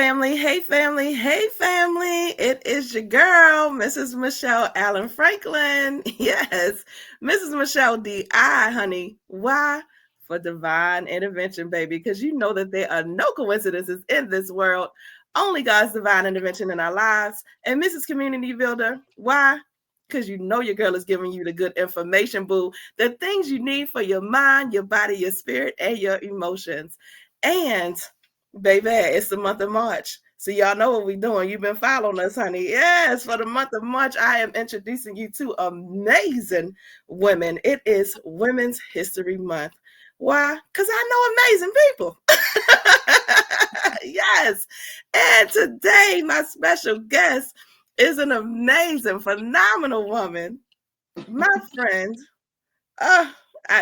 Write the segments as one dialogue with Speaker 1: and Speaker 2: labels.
Speaker 1: family. Hey, family. Hey, family. It is your girl, Mrs. Michelle Allen Franklin. Yes, Mrs. Michelle D.I., honey. Why? For divine intervention, baby, because you know that there are no coincidences in this world, only God's divine intervention in our lives. And Mrs. Community Builder, why? Because you know your girl is giving you the good information, boo. The things you need for your mind, your body, your spirit, and your emotions. And baby, it's the month of March. So y'all know what we're doing. You've been following us, honey. Yes, for the month of March, I am introducing you to amazing women. It is Women's History Month. Why? Because I know amazing people. Yes. And today, my special guest is an amazing, phenomenal woman. My friend.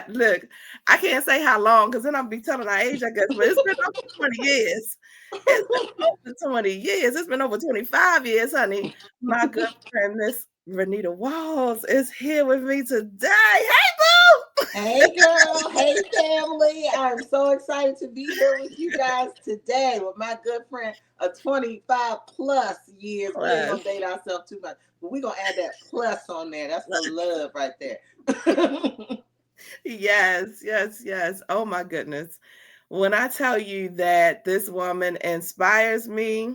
Speaker 1: Look, I can't say how long because then I'll be telling our age, I guess, but it's been over 20 years. It's been over 20 years. It's been over 25 years, honey. My good friend, Miss Renita Walls, is here with me today. Hey, boo!
Speaker 2: Hey, girl. Hey, family. I'm so excited to be here with you guys today with my good friend of 25 plus years. We ain't going to date ourselves too much, but we're going to add that plus on there. That's the love right there.
Speaker 1: Yes. Oh, my goodness. When I tell you that this woman inspires me,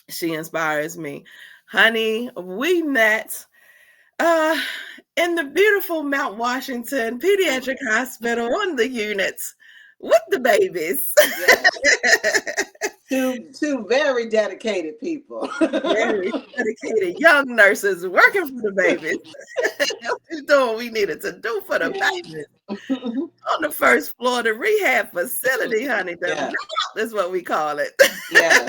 Speaker 1: she inspires me. Honey, we met in the beautiful Mount Washington Pediatric Hospital on the units with the babies.
Speaker 2: Yes. Two very dedicated people.
Speaker 1: Very dedicated young nurses working for the babies. Doing what we needed to do for the babies. On the first floor of the rehab facility, honey. The is what we call it.
Speaker 2: Yeah.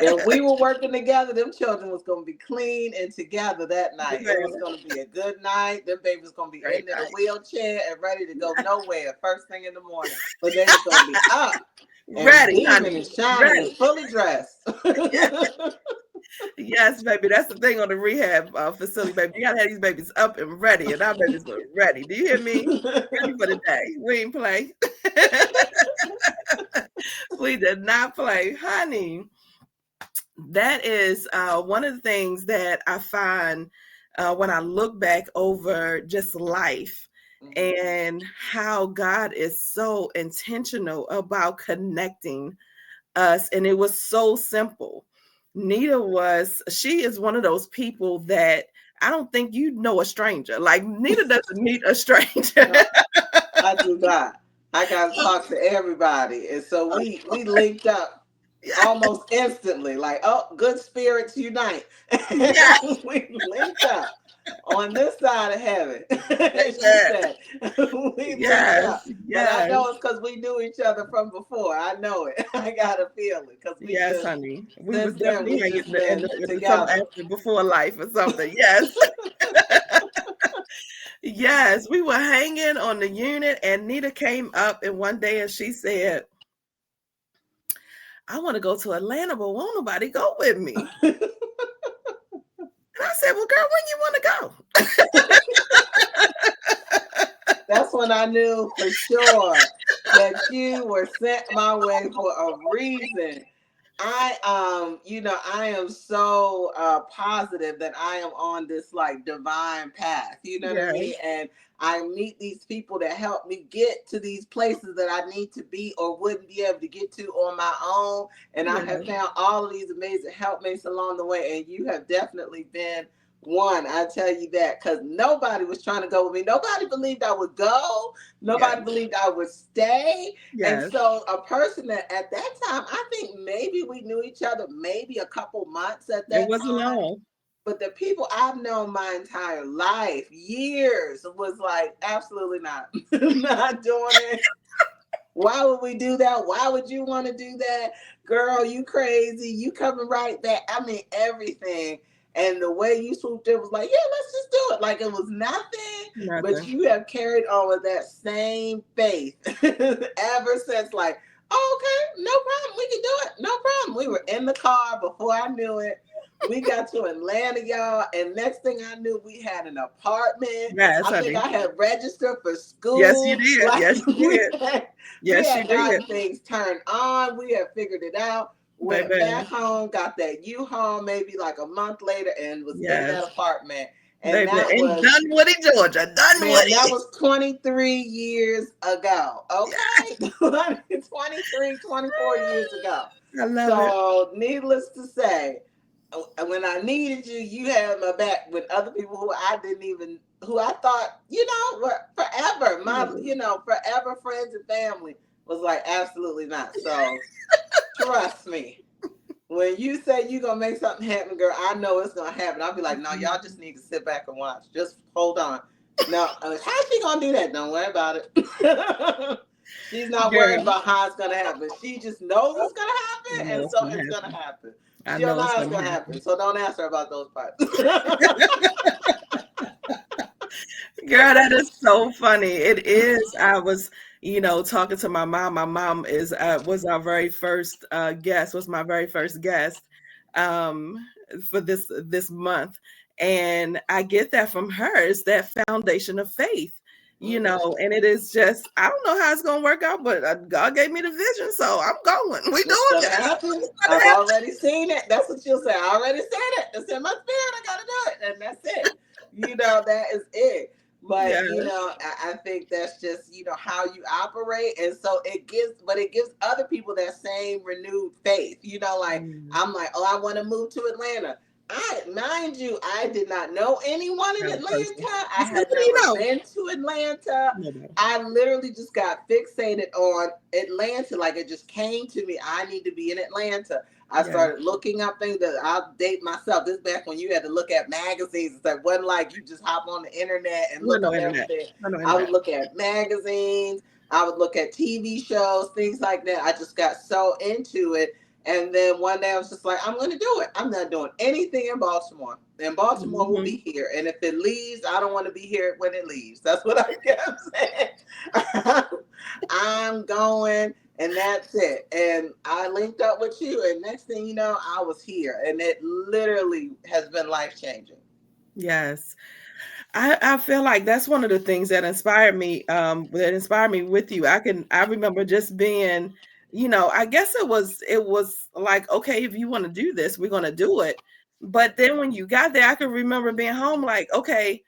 Speaker 2: And we were working together. Them children was going to be clean and together that night. It was going to be a good night. Them babies was going to be in the wheelchair and ready to go nowhere first thing in the morning. But they was going to be up.
Speaker 1: Ready, honey.
Speaker 2: And shining and fully dressed.
Speaker 1: Yes, baby. That's the thing on the rehab facility, baby. You gotta have these babies up and ready, and our babies were ready. Do you hear me? Ready for the day. We ain't play. We did not play, honey. That is one of the things that I find when I look back over just life and how God is so intentional about connecting us. And it was so simple. She is one of those people that I don't think you know a stranger. Like Nita doesn't meet a stranger.
Speaker 2: No, I do not. I got to talk to everybody. And so we linked up almost instantly. Like, oh, good spirits unite.
Speaker 1: Yes.
Speaker 2: We linked up on this side of heaven. She said, we linked up. But I know it's because we knew each other from before. I know it. I got a feeling.
Speaker 1: Yes, honey. We was definitely hanging together before life or something. Yes. Yes, we were hanging on the unit, and Nita came up and one day and she said, I want to go to Atlanta, but won't nobody go with me. And I said, well, girl, when you want to
Speaker 2: go? That's when I knew for sure that you were sent my way for a reason. I am so positive that I am on this like divine path, you know what I mean? And I meet these people that help me get to these places that I need to be or wouldn't be able to get to on my own. And I have found all of these amazing helpmates along the way. And you have definitely been one. I tell you that, because nobody was trying to go with me. Nobody believed I would go. Nobody believed I would stay. And so a person that at that time, I think maybe we knew each other maybe a couple months at that time.
Speaker 1: It wasn't long.
Speaker 2: But the people I've known my entire life, years, was like, absolutely not. Not doing it. Why would we do that? Why would you want to do that? Girl, you crazy. You coming right back. I mean, everything. And the way you swooped in was like, yeah, let's just do it. Like it was nothing. But you have carried on with that same faith ever since. Like, oh, okay, no problem. We can do it. No problem. We were in the car before I knew it. We got to Atlanta, y'all. And next thing I knew, we had an apartment.
Speaker 1: Yes,
Speaker 2: I think I had registered for school.
Speaker 1: Yes, you did. Yes, you did.
Speaker 2: Yes, you did. Things turned on. We had figured it out. went back
Speaker 1: baby,
Speaker 2: home, got that U-Haul maybe like a month later, and was in that
Speaker 1: yes,
Speaker 2: apartment. And
Speaker 1: baby,
Speaker 2: that
Speaker 1: in
Speaker 2: was,
Speaker 1: Dunwoody, Georgia,
Speaker 2: man, that
Speaker 1: Dunwoody.
Speaker 2: was 23 years ago. Okay. 23, 24 years ago.
Speaker 1: I love it.
Speaker 2: So, needless to say, when I needed you, you had my back with other people who I didn't even, who I thought, were forever. My, forever friends and family was like, absolutely not. So, trust me. When you say you're going to make something happen, girl, I know it's going to happen. I'll be like, no, y'all just need to sit back and watch. Just hold on. No, how's she going to do that? Don't worry about it. She's not worried
Speaker 1: Girl,
Speaker 2: about how it's going to happen. She just knows it's going to
Speaker 1: I
Speaker 2: happen,
Speaker 1: know
Speaker 2: and
Speaker 1: it's
Speaker 2: so
Speaker 1: gonna
Speaker 2: it's going to
Speaker 1: happen.
Speaker 2: happen.
Speaker 1: I
Speaker 2: She don't
Speaker 1: know
Speaker 2: know
Speaker 1: it's
Speaker 2: how it's
Speaker 1: gonna
Speaker 2: going to
Speaker 1: happen.
Speaker 2: happen, so don't ask her about those parts.
Speaker 1: Girl, that is so funny. It is. I was, talking to my mom. My mom was our very first guest, was my very first guest um for this month. And I get that from her. It's that foundation of faith,
Speaker 2: Mhm.
Speaker 1: and it is just, I don't know how it's gonna work out, but God gave me the vision, so I'm going. We
Speaker 2: It's
Speaker 1: doing
Speaker 2: gonna
Speaker 1: this.
Speaker 2: happen.
Speaker 1: It's gonna
Speaker 2: I've
Speaker 1: happen.
Speaker 2: already seen it. That's what she'll say. I already said it. It's in my spirit. I gotta do it, and that's it. That is it. But
Speaker 1: Yeah.
Speaker 2: I think that's just how you operate, and so it gives other people that same renewed faith. Like
Speaker 1: Mm,
Speaker 2: I'm like, oh, I want to move to Atlanta. Mind you, I did not know anyone in
Speaker 1: that
Speaker 2: Atlanta.
Speaker 1: person.
Speaker 2: I
Speaker 1: It's
Speaker 2: had
Speaker 1: nobody you
Speaker 2: never
Speaker 1: know.
Speaker 2: been to Atlanta.
Speaker 1: Nobody.
Speaker 2: I literally just got fixated on Atlanta. Like it just came to me. I need to be in Atlanta. I
Speaker 1: Yeah.
Speaker 2: started looking up things that I'll date myself. This is back when you had to look at magazines. It's like wasn't like you just hop on the internet and
Speaker 1: Well,
Speaker 2: look
Speaker 1: no
Speaker 2: up
Speaker 1: internet.
Speaker 2: everything.
Speaker 1: No
Speaker 2: I would
Speaker 1: internet.
Speaker 2: look at magazines. I would look at TV shows, things like that. I just got so into it. And then one day I was just like, I'm going to do it. I'm not doing anything in Baltimore. And Baltimore will be
Speaker 1: Mhm.
Speaker 2: here. And if it leaves, I don't want to be here when it leaves. That's what I kept saying. I'm going, and that's it. And I linked up with you. And next thing you know, I was here. And it literally has been life changing.
Speaker 1: Yes. I feel like that's one of the things that inspired me with you. I remember just being, I guess it was like, okay, if you want to do this, we're gonna do it. But then when you got there, I could remember being home like, okay,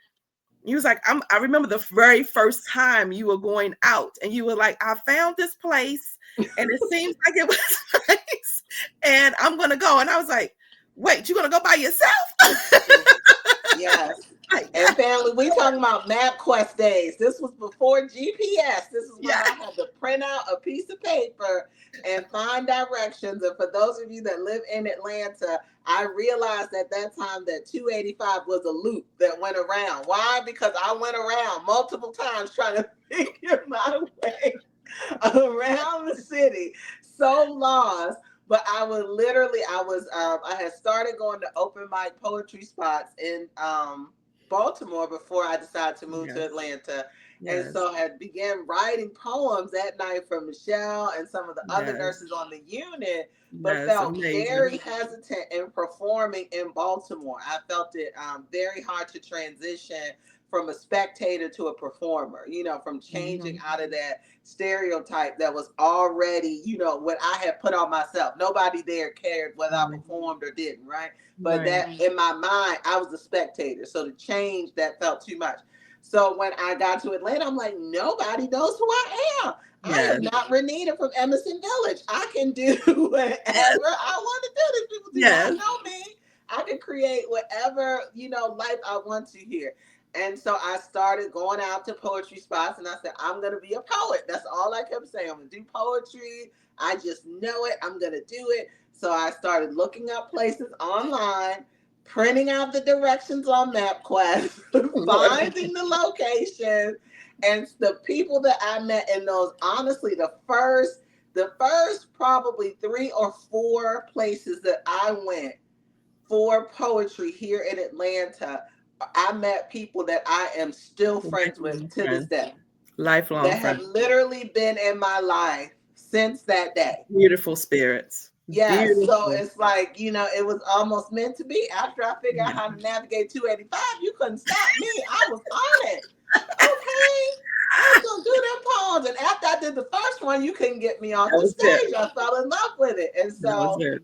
Speaker 1: you was like, I remember the very first time you were going out and you were like, I found this place and it seems like it was nice and I'm gonna go. And I was like, wait, you gonna go by yourself?
Speaker 2: Yes.
Speaker 1: Like,
Speaker 2: And family, we talking about MapQuest days. This was before GPS. This is when
Speaker 1: yeah.
Speaker 2: I had to print out a piece of paper and find directions. And for those of you that live in Atlanta, I realized at that time that 285 was a loop that went around. Why? Because I went around multiple times trying to figure my way around the city, so lost. But I had started going to open mic poetry spots in Baltimore before I decided to move to
Speaker 1: Yes.
Speaker 2: Atlanta. And
Speaker 1: Yes.
Speaker 2: so had began writing poems that night for Michelle and some of the other
Speaker 1: Yes.
Speaker 2: nurses on the unit, but
Speaker 1: That's
Speaker 2: felt
Speaker 1: amazing.
Speaker 2: very hesitant in performing in Baltimore. I felt it very hard to transition from a spectator to a performer, from changing
Speaker 1: Mhm.
Speaker 2: out of that stereotype that was already, what I had put on myself. Nobody there cared whether I
Speaker 1: Right.
Speaker 2: performed or didn't, right? But
Speaker 1: Right.
Speaker 2: that in my mind, I was a spectator. So to change that felt too much. So when I got to Atlanta, I'm like, nobody knows who I am. I am
Speaker 1: Yes.
Speaker 2: not Renita from Emerson Village. I can do whatever
Speaker 1: Yes.
Speaker 2: I want to do. These people do
Speaker 1: Yes.
Speaker 2: not know me. I can create whatever, life I want to here. And so I started going out to poetry spots and I said, I'm going to be a poet. That's all I kept saying. I'm going to do poetry. I just know it. I'm going to do it. So I started looking up places online, printing out the directions on MapQuest,
Speaker 1: Lord.
Speaker 2: finding the location, and the people that I met in those. Honestly, the first probably 3 or 4 places that I went for poetry here in Atlanta, I met people that I am still friends with
Speaker 1: Lifelong
Speaker 2: to this
Speaker 1: friends.
Speaker 2: day
Speaker 1: Lifelong
Speaker 2: that have
Speaker 1: friends.
Speaker 2: literally been in my life since that day.
Speaker 1: Beautiful spirits.
Speaker 2: Yes, so
Speaker 1: Beautiful.
Speaker 2: it's like, it was almost meant to be. After I figured out
Speaker 1: Yeah.
Speaker 2: how to navigate 285, you couldn't stop me. I was on it. Okay. I was gonna do them poems. And after I did the first one, you couldn't get me off
Speaker 1: That
Speaker 2: the
Speaker 1: was it.
Speaker 2: stage. I fell in love with it. And
Speaker 1: That was
Speaker 2: so,
Speaker 1: it.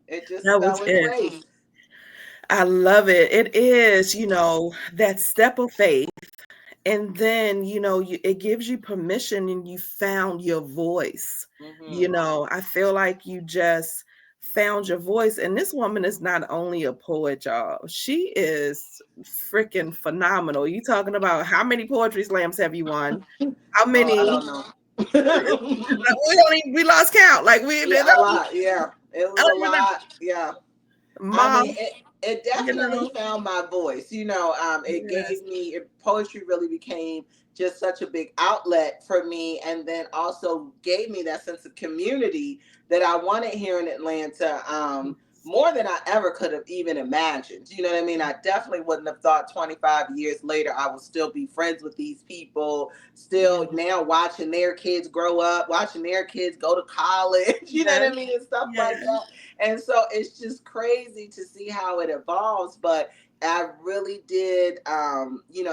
Speaker 2: it just
Speaker 1: That was
Speaker 2: fell in
Speaker 1: it.
Speaker 2: place.
Speaker 1: I love it. It is, that step of faith. And then, it gives you permission and you found your voice.
Speaker 2: Mm-hmm.
Speaker 1: I feel like you just found your voice. And this woman is not only a poet, y'all. She is freaking phenomenal. You talking about how many poetry slams have you won? How
Speaker 2: Oh, I
Speaker 1: many?
Speaker 2: don't know.
Speaker 1: We lost count. Like we did.
Speaker 2: Yeah, a lot. Yeah, it
Speaker 1: I
Speaker 2: was a
Speaker 1: don't even know.
Speaker 2: lot. Yeah. I
Speaker 1: Mom,
Speaker 2: mean, it
Speaker 1: you
Speaker 2: definitely
Speaker 1: know.
Speaker 2: found my voice. It
Speaker 1: Yes.
Speaker 2: gave me poetry really became just such a big outlet for me, and then also gave me that sense of community that I wanted here in Atlanta. More than I ever could have even imagined. You know what I mean? I definitely wouldn't have thought 25 years later I would still be friends with these people,
Speaker 1: Yeah.
Speaker 2: still now watching their kids grow up, watching their kids go to college, you know what
Speaker 1: Yes.
Speaker 2: I mean? And stuff like
Speaker 1: Yes.
Speaker 2: that. And so it's just crazy to see how it evolves. But I really did,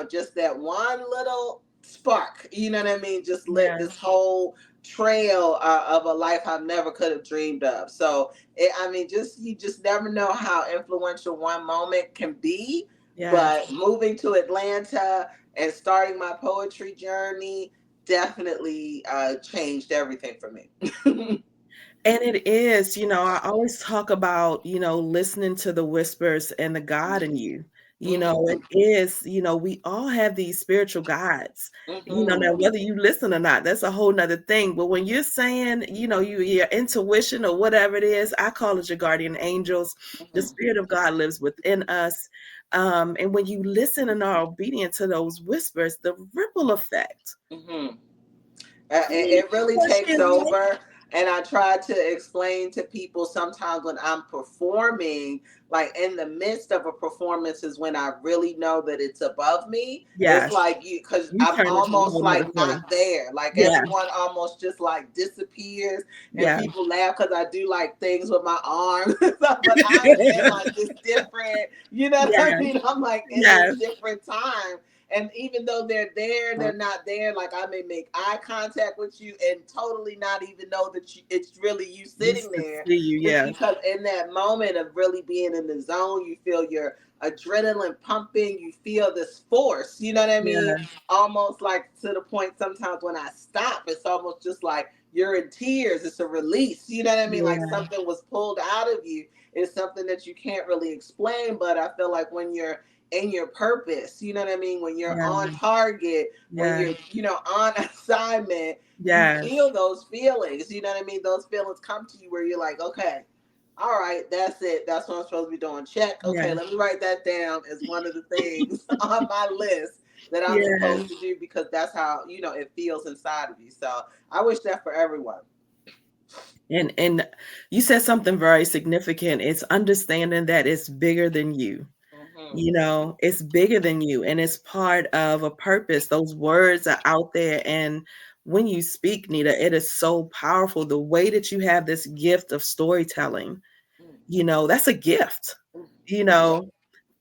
Speaker 2: just that one little spark, you know what I mean? Just lit
Speaker 1: Yes.
Speaker 2: this whole trail of a life I never could have dreamed of. So, you just never know how influential one moment can be.
Speaker 1: Yes.
Speaker 2: But moving to Atlanta and starting my poetry journey definitely changed everything for me.
Speaker 1: And it is, I always talk about, listening to the whispers and the God in you. It
Speaker 2: Mhm.
Speaker 1: is, we all have these spiritual guides. Now
Speaker 2: Mhm.
Speaker 1: whether you listen or not, that's a whole nother thing. But when you're saying, your intuition or whatever it is, I call it your guardian angels. The
Speaker 2: Mhm.
Speaker 1: spirit of God lives within us. And when you listen and are obedient to those whispers, the ripple effect.
Speaker 2: Mhm.
Speaker 1: Queen
Speaker 2: It really takes
Speaker 1: question, like,
Speaker 2: over. And I try to explain to people sometimes when I'm performing, like in the midst of a performance, is when I really know that it's above me. It's
Speaker 1: yes.
Speaker 2: like because
Speaker 1: You
Speaker 2: I'm
Speaker 1: turn into a
Speaker 2: almost
Speaker 1: whole nother
Speaker 2: like
Speaker 1: thing.
Speaker 2: not there. Like
Speaker 1: Yeah,
Speaker 2: everyone almost just like disappears, and
Speaker 1: yeah.
Speaker 2: people laugh because I do like things with my arms and stuff. But I'm in like this different, you know what I
Speaker 1: Yeah,
Speaker 2: mean? I'm like in this
Speaker 1: yes.
Speaker 2: different time, and even though they're there, they're not there. Like I may make eye contact with you and totally not even know that it's really you
Speaker 1: You
Speaker 2: sitting
Speaker 1: should
Speaker 2: there.
Speaker 1: see you,
Speaker 2: Just
Speaker 1: yeah.
Speaker 2: because in that moment of really being in the zone, you feel your adrenaline pumping, you feel this force, you know what I mean?
Speaker 1: Yeah,
Speaker 2: Almost like to the point sometimes when I stop, it's almost just like you're in tears. It's a release, you know what I mean? Like
Speaker 1: yeah,
Speaker 2: something was pulled out of you. It's something that you can't really explain, but I feel like when you're in your purpose, you know what I mean? When you're
Speaker 1: yeah,
Speaker 2: on target, when
Speaker 1: yeah,
Speaker 2: you're, on assignment, you
Speaker 1: yes,
Speaker 2: feel those feelings, you know what I mean? Those feelings come to you where you're like, okay, all right, that's it. That's what I'm supposed to be doing. Check.
Speaker 1: yeah,
Speaker 2: Okay, let me write that down as one of the things on my list that I'm
Speaker 1: yeah.
Speaker 2: supposed to do because that's how, it feels inside of you. So I wish that for everyone.
Speaker 1: And you said something very significant. It's understanding that it's bigger than you.
Speaker 2: Hmm.
Speaker 1: It's bigger than you and it's part of a purpose. Those words are out there. And when you speak, Nita, it is so powerful. The way that you have this gift of storytelling, that's a gift. You
Speaker 2: Yeah.
Speaker 1: know,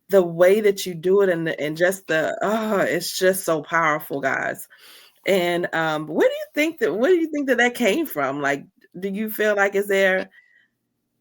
Speaker 1: the way that you do it and just it's just so powerful, guys. And where do you think that came from? Like, do you feel like is there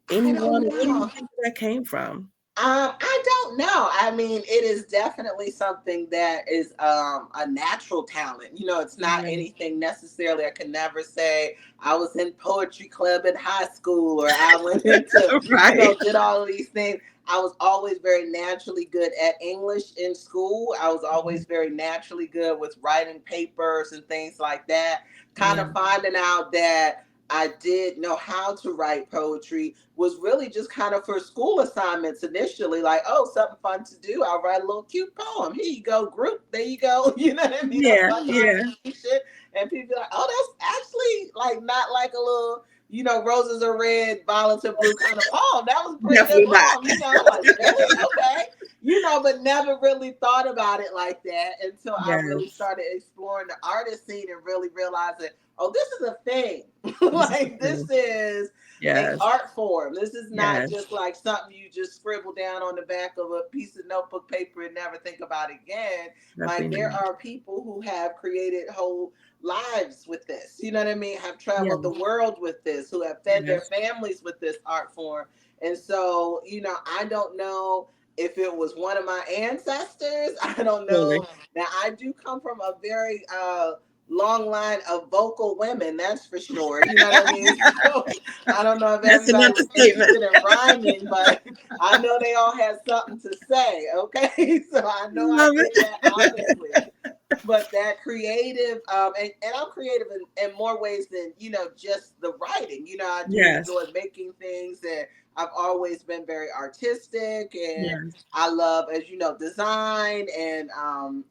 Speaker 2: I
Speaker 1: anyone,
Speaker 2: don't
Speaker 1: where do you
Speaker 2: know.
Speaker 1: think that came from?
Speaker 2: I don't know. I mean, it is definitely something that is a natural talent. It's not
Speaker 1: Yeah.
Speaker 2: anything necessarily. I can never say I was in poetry club in high school or I went into,
Speaker 1: Right.
Speaker 2: did all of these things. I was always very naturally good at English in school. I was always very naturally good with writing papers and things like that. Kind
Speaker 1: Yeah.
Speaker 2: of finding out that I did know how to write poetry was really just kind of for school assignments initially, like, oh, something fun to do. I'll write a little cute poem. Here you go, group. There you go. You know what I mean? That's
Speaker 1: Yeah,
Speaker 2: my
Speaker 1: yeah.
Speaker 2: contribution. And people are like, oh, that's actually like not like a little, roses are red, violets are blue kind of poem. That was a pretty good
Speaker 1: Definitely not.
Speaker 2: poem. I'm like, really? Okay. but never really thought about it like that until I really
Speaker 1: Yes.
Speaker 2: started exploring the artist scene and really realizing, oh, this is a thing.
Speaker 1: This is
Speaker 2: Like,
Speaker 1: the
Speaker 2: this
Speaker 1: thing.
Speaker 2: is a
Speaker 1: Yes.
Speaker 2: art form. This is not
Speaker 1: Yes.
Speaker 2: just like something you just scribble down on the back of a piece of notebook paper and never think about again. Like,
Speaker 1: Definitely
Speaker 2: there
Speaker 1: not.
Speaker 2: are people who have created whole lives with this, you know what I mean, have traveled
Speaker 1: Yes.
Speaker 2: the world with this, who have fed their
Speaker 1: Yes.
Speaker 2: families with this art form. And so, I don't know if it was one of my ancestors. I don't know.
Speaker 1: Really.
Speaker 2: Now, I do come from a very long line of vocal women, that's for sure. You know what I mean? So I don't know if
Speaker 1: That's an
Speaker 2: everybody was
Speaker 1: understatement.
Speaker 2: interested in rhyming, but I know they all had something to say. Okay. So I know I
Speaker 1: Love
Speaker 2: did that
Speaker 1: it.
Speaker 2: honestly. But that creative, and I'm creative in more ways than just the writing. I do
Speaker 1: Yes.
Speaker 2: enjoy making things, and I've always been very artistic, and
Speaker 1: Yes.
Speaker 2: I love, as you know, design and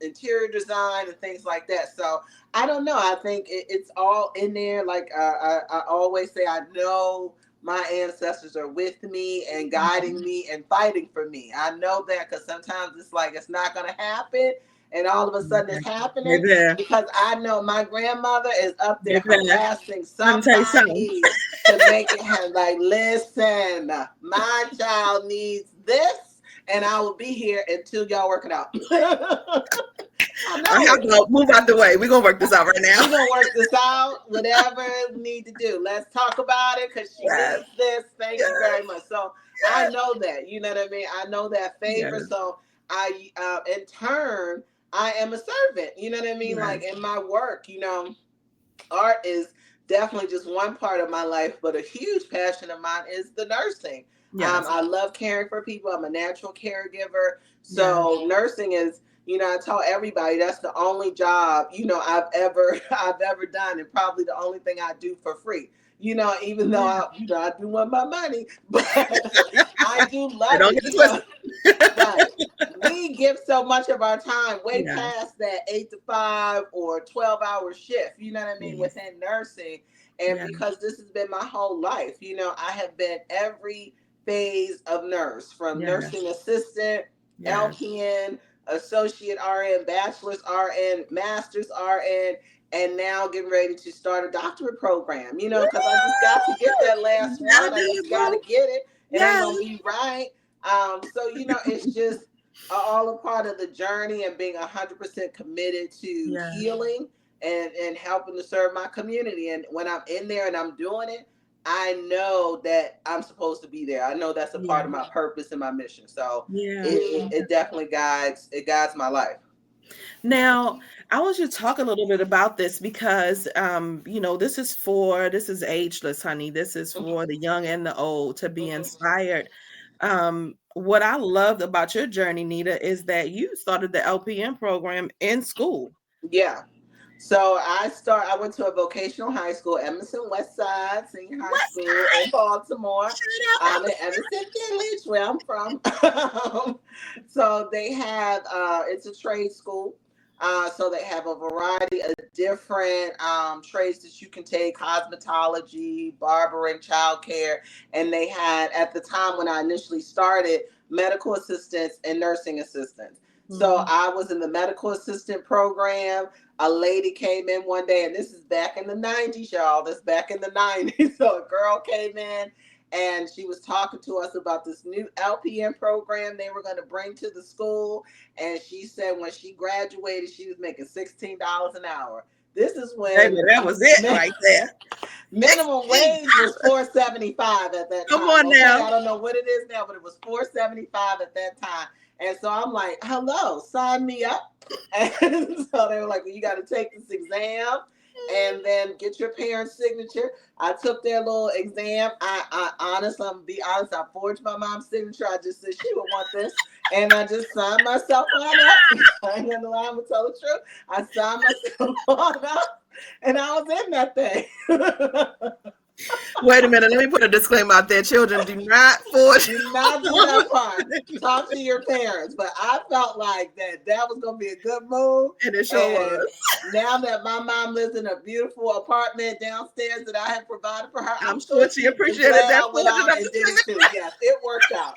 Speaker 2: interior design and things like that. So I don't know, I think it's all in there. Like, I always say, I know my ancestors are with me and guiding
Speaker 1: Mhm.
Speaker 2: me and fighting for me. I know that, because sometimes it's like it's not going to happen, and all of a sudden it's
Speaker 1: Okay. They're
Speaker 2: happening,
Speaker 1: there.
Speaker 2: because I know my grandmother is up
Speaker 1: They're
Speaker 2: there
Speaker 1: there.
Speaker 2: harassing
Speaker 1: Let me tell you something.
Speaker 2: somebody to make it happen. Like, listen, my child needs this, and I will be here until y'all work it out. I
Speaker 1: How
Speaker 2: know.
Speaker 1: about move out the way? We're gonna work this out right now.
Speaker 2: We're gonna work this out, whatever we need to do. Let's talk about it, because she
Speaker 1: Yes.
Speaker 2: needs this. Thank you
Speaker 1: Yes.
Speaker 2: very much. So I know that, you know what I mean? I know that favor.
Speaker 1: Yes.
Speaker 2: So I, in turn, I am a servant. You know what I mean? Like,
Speaker 1: Yes.
Speaker 2: in my work, art is definitely just one part of my life, but a huge passion of mine is the nursing.
Speaker 1: Yes.
Speaker 2: I love caring for people. I'm a natural caregiver.
Speaker 1: Yes.
Speaker 2: So nursing is, I tell everybody that's the only job, I've ever I've ever done, and probably the only thing I do for free. Even though
Speaker 1: Yeah.
Speaker 2: I do want my money, but I do
Speaker 1: Hey,
Speaker 2: love
Speaker 1: don't
Speaker 2: it.
Speaker 1: get it twisted.
Speaker 2: Right. We give so much of our time way
Speaker 1: Yes.
Speaker 2: past that 8 to 5 or 12-hour shift, you know what I mean,
Speaker 1: Yes.
Speaker 2: within nursing. And
Speaker 1: Yes.
Speaker 2: because this has been my whole life, I have been every phase of nurse, from
Speaker 1: Yes.
Speaker 2: nursing assistant,
Speaker 1: Yes.
Speaker 2: LPN, associate RN, bachelor's RN, master's RN, and now getting ready to start a doctorate program, because I just got to get that
Speaker 1: You
Speaker 2: last
Speaker 1: gotta
Speaker 2: one.
Speaker 1: do
Speaker 2: I just
Speaker 1: it,
Speaker 2: got to
Speaker 1: boo.
Speaker 2: get it. It ain't
Speaker 1: Yes.
Speaker 2: going to be right. So it's just all a part of the journey, and being 100% committed to
Speaker 1: Yes.
Speaker 2: healing and helping to serve my community. And when I'm in there and I'm doing it, I know that I'm supposed to be there. I know that's a part
Speaker 1: Yeah.
Speaker 2: of my purpose and my mission. So
Speaker 1: Yeah.
Speaker 2: it definitely guides my life.
Speaker 1: Now, I want you to talk a little bit about this because, this is ageless, honey. This is for the young and the old to be
Speaker 2: Mhm.
Speaker 1: inspired. What I loved about your journey, Nita, is that you started the LPN program in school.
Speaker 2: Yeah. So I went to a vocational high school, Emerson West Side Senior High
Speaker 1: What's
Speaker 2: School in Baltimore.
Speaker 1: shout out
Speaker 2: In Emerson Village, where I'm from. So they have it's a trade school. So they have a variety of different trades that you can take: cosmetology, barbering, childcare, and they had, at the time when I initially started, medical assistants and nursing assistants. So
Speaker 1: Mhm.
Speaker 2: I was in the medical assistant program. A lady came in one day, and this is back in the 90s, y'all. That's back in the 90s. So a girl came in, and she was talking to us about this new LPN program they were going to bring to the school. And she said when she graduated, she was making $16 an hour. This is
Speaker 1: Baby,
Speaker 2: when
Speaker 1: that was it right there.
Speaker 2: minimum wage was
Speaker 1: $16.
Speaker 2: $4.75 at that
Speaker 1: Come
Speaker 2: time.
Speaker 1: on
Speaker 2: Okay,
Speaker 1: now.
Speaker 2: I don't know what it is now, but it was $4.75 at that time. And so I'm like, hello, sign me up. And so they were like, well, you got to take this exam and then get your parents' signature. I took their little exam. I'm gonna be honest, I forged my mom's signature. I just said she would want this. And I just signed myself on up. I ain't gonna lie, I'm gonna tell the truth. I signed myself on up, and I was in that thing.
Speaker 1: Wait a minute. Let me put a disclaimer out there. Children, do not forge.
Speaker 2: Do not do that part. Talk to your parents. But I felt like that was going to be a good move.
Speaker 1: And it sure
Speaker 2: And
Speaker 1: was.
Speaker 2: now that my mom lives in a beautiful apartment downstairs that I have provided for her,
Speaker 1: I'm
Speaker 2: I'm
Speaker 1: sure
Speaker 2: sure
Speaker 1: she
Speaker 2: she is
Speaker 1: appreciated
Speaker 2: glad
Speaker 1: that
Speaker 2: I went
Speaker 1: forging
Speaker 2: on
Speaker 1: of
Speaker 2: and
Speaker 1: the
Speaker 2: did it too.
Speaker 1: signature.
Speaker 2: Yes, it worked out.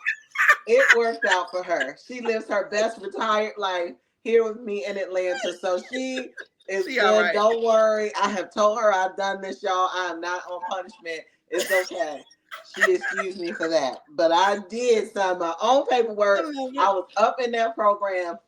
Speaker 2: it worked out for her. She lives her best retired life here with me in Atlanta. So she is
Speaker 1: She all
Speaker 2: good.
Speaker 1: right.
Speaker 2: Don't worry. I have told her I've done this, y'all. I am not on punishment. It's okay. She excused me for that. But I did sign my own
Speaker 1: I
Speaker 2: paperwork.
Speaker 1: love
Speaker 2: I
Speaker 1: it.
Speaker 2: was up in that program.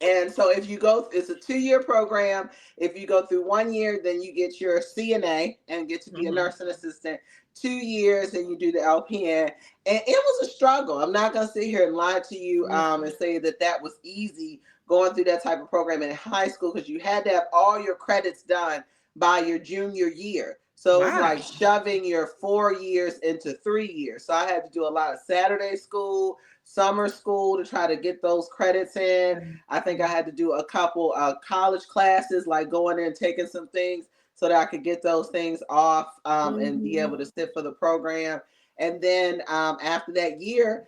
Speaker 2: And so if you go, it's a 2-year program. If you go through 1 year, then you get your CNA and get to be a
Speaker 1: Mm-hmm.
Speaker 2: nursing assistant. 2 years, and you do the LPN. And it was a struggle. I'm not going to sit here and lie to you and say that that was easy going through that type of program in high school, because you had to have all your credits done by your junior year. So it was
Speaker 1: Wow.
Speaker 2: like shoving your 4 years into 3 years. So I had to do a lot of Saturday school, summer school to try to get those credits in. I think I had to do a couple college classes, like going in and taking some things so that I could get those things off and be
Speaker 1: Mm-hmm.
Speaker 2: able to sit for the program. And then after that year,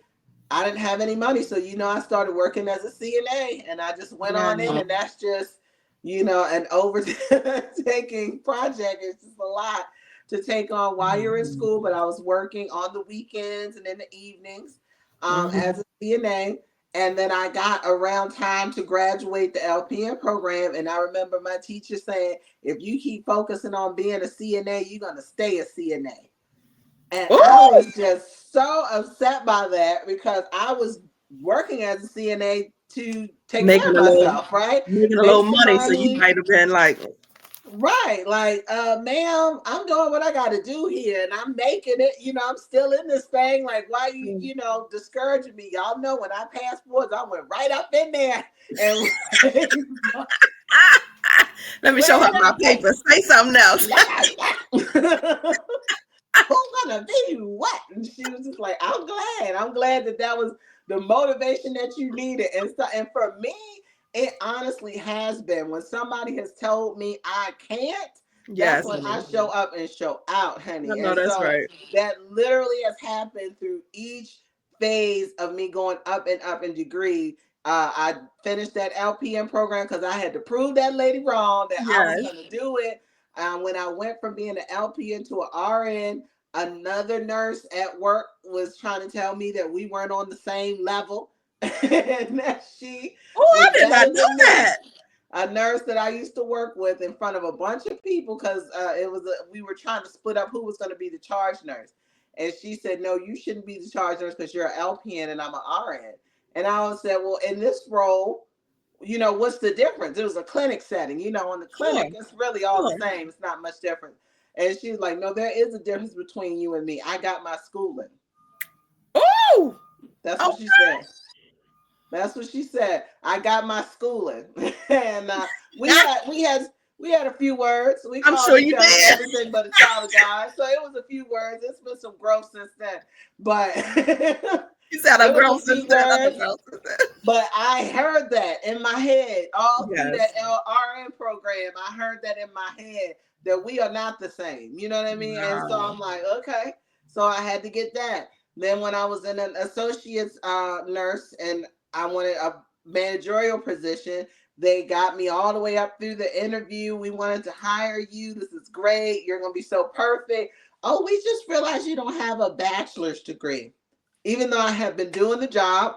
Speaker 2: I didn't have any money. So, I started working as a CNA, and I just went
Speaker 1: Yeah.
Speaker 2: on in, and that's just, an overtaking project. It's just a lot to take on while you're in school. But I was working on the weekends and in the evenings
Speaker 1: Mm-hmm.
Speaker 2: as a CNA. And then I got around time to graduate the LPN program. And I remember my teacher saying, if you keep focusing on being a CNA, you're going to stay a CNA. And I
Speaker 1: Oh,
Speaker 2: was just so upset by that, because I was working as a CNA to take care
Speaker 1: making
Speaker 2: of
Speaker 1: a little
Speaker 2: myself, right?
Speaker 1: making a
Speaker 2: Make
Speaker 1: little
Speaker 2: some
Speaker 1: money, so you
Speaker 2: money.
Speaker 1: might have been like,
Speaker 2: Right. Like, ma'am, I'm doing what I got to do here, and I'm making it. I'm still in this thing. Like, why discouraging me? Y'all know when I passed boards, I went right up in there and
Speaker 1: let me show her
Speaker 2: ran
Speaker 1: my
Speaker 2: that
Speaker 1: paper. Say something else.
Speaker 2: who's gonna be what? And she was just like, I'm glad. I'm glad that was the motivation that you needed. And for me, it honestly has been. When somebody has told me I can't, that's
Speaker 1: Yes,
Speaker 2: when I
Speaker 1: honey.
Speaker 2: show up and show out,
Speaker 1: I
Speaker 2: honey.
Speaker 1: know
Speaker 2: And
Speaker 1: that's
Speaker 2: so
Speaker 1: right.
Speaker 2: that literally has happened through each phase of me going up in degree. I finished that LPN program because I had to prove that lady wrong, that I was
Speaker 1: Yes.
Speaker 2: going to do it. When I went from being an LPN to an RN, another nurse at work was trying to tell me that we weren't on the same level and that she
Speaker 1: Oh,
Speaker 2: was
Speaker 1: I did not
Speaker 2: better
Speaker 1: know
Speaker 2: than me.
Speaker 1: that.
Speaker 2: A nurse that I used to work with in front of a bunch of people, because we were trying to split up who was going to be the charge nurse. And she said, no, you shouldn't be the charge nurse because you're an LPN and I'm an RN. And I said, well, in this role, what's the difference? It was a clinic setting. In the
Speaker 1: Sure,
Speaker 2: clinic, it's really all the
Speaker 1: sure.
Speaker 2: same. It's not much different. And she was like, no, there is a difference between you and me. I got my schooling.
Speaker 1: Oh,
Speaker 2: That's what she
Speaker 1: okay.
Speaker 2: said. That's what she said. I got my schooling. And we had a few words. We
Speaker 1: I'm
Speaker 2: called
Speaker 1: sure
Speaker 2: each
Speaker 1: you
Speaker 2: other
Speaker 1: did.
Speaker 2: everything but a child of God. So it was a few words. It's been some growth since then. But
Speaker 1: You said
Speaker 2: it
Speaker 1: a
Speaker 2: was
Speaker 1: girl
Speaker 2: a few
Speaker 1: sister. I'm a
Speaker 2: words.
Speaker 1: girl sister.
Speaker 2: But I heard that in my head all through that
Speaker 1: Yes.
Speaker 2: LRN program. I heard that in my head, that we are not the same. You know what I mean? And so
Speaker 1: Wow.
Speaker 2: I'm like, okay. So I had to get that. Then when I was in an associate's nurse and I wanted a managerial position, they got me all the way up through the interview. We wanted to hire you. This is great. You're going to be so perfect. Oh, we just realized you don't have a bachelor's degree. Even though I have been doing the job,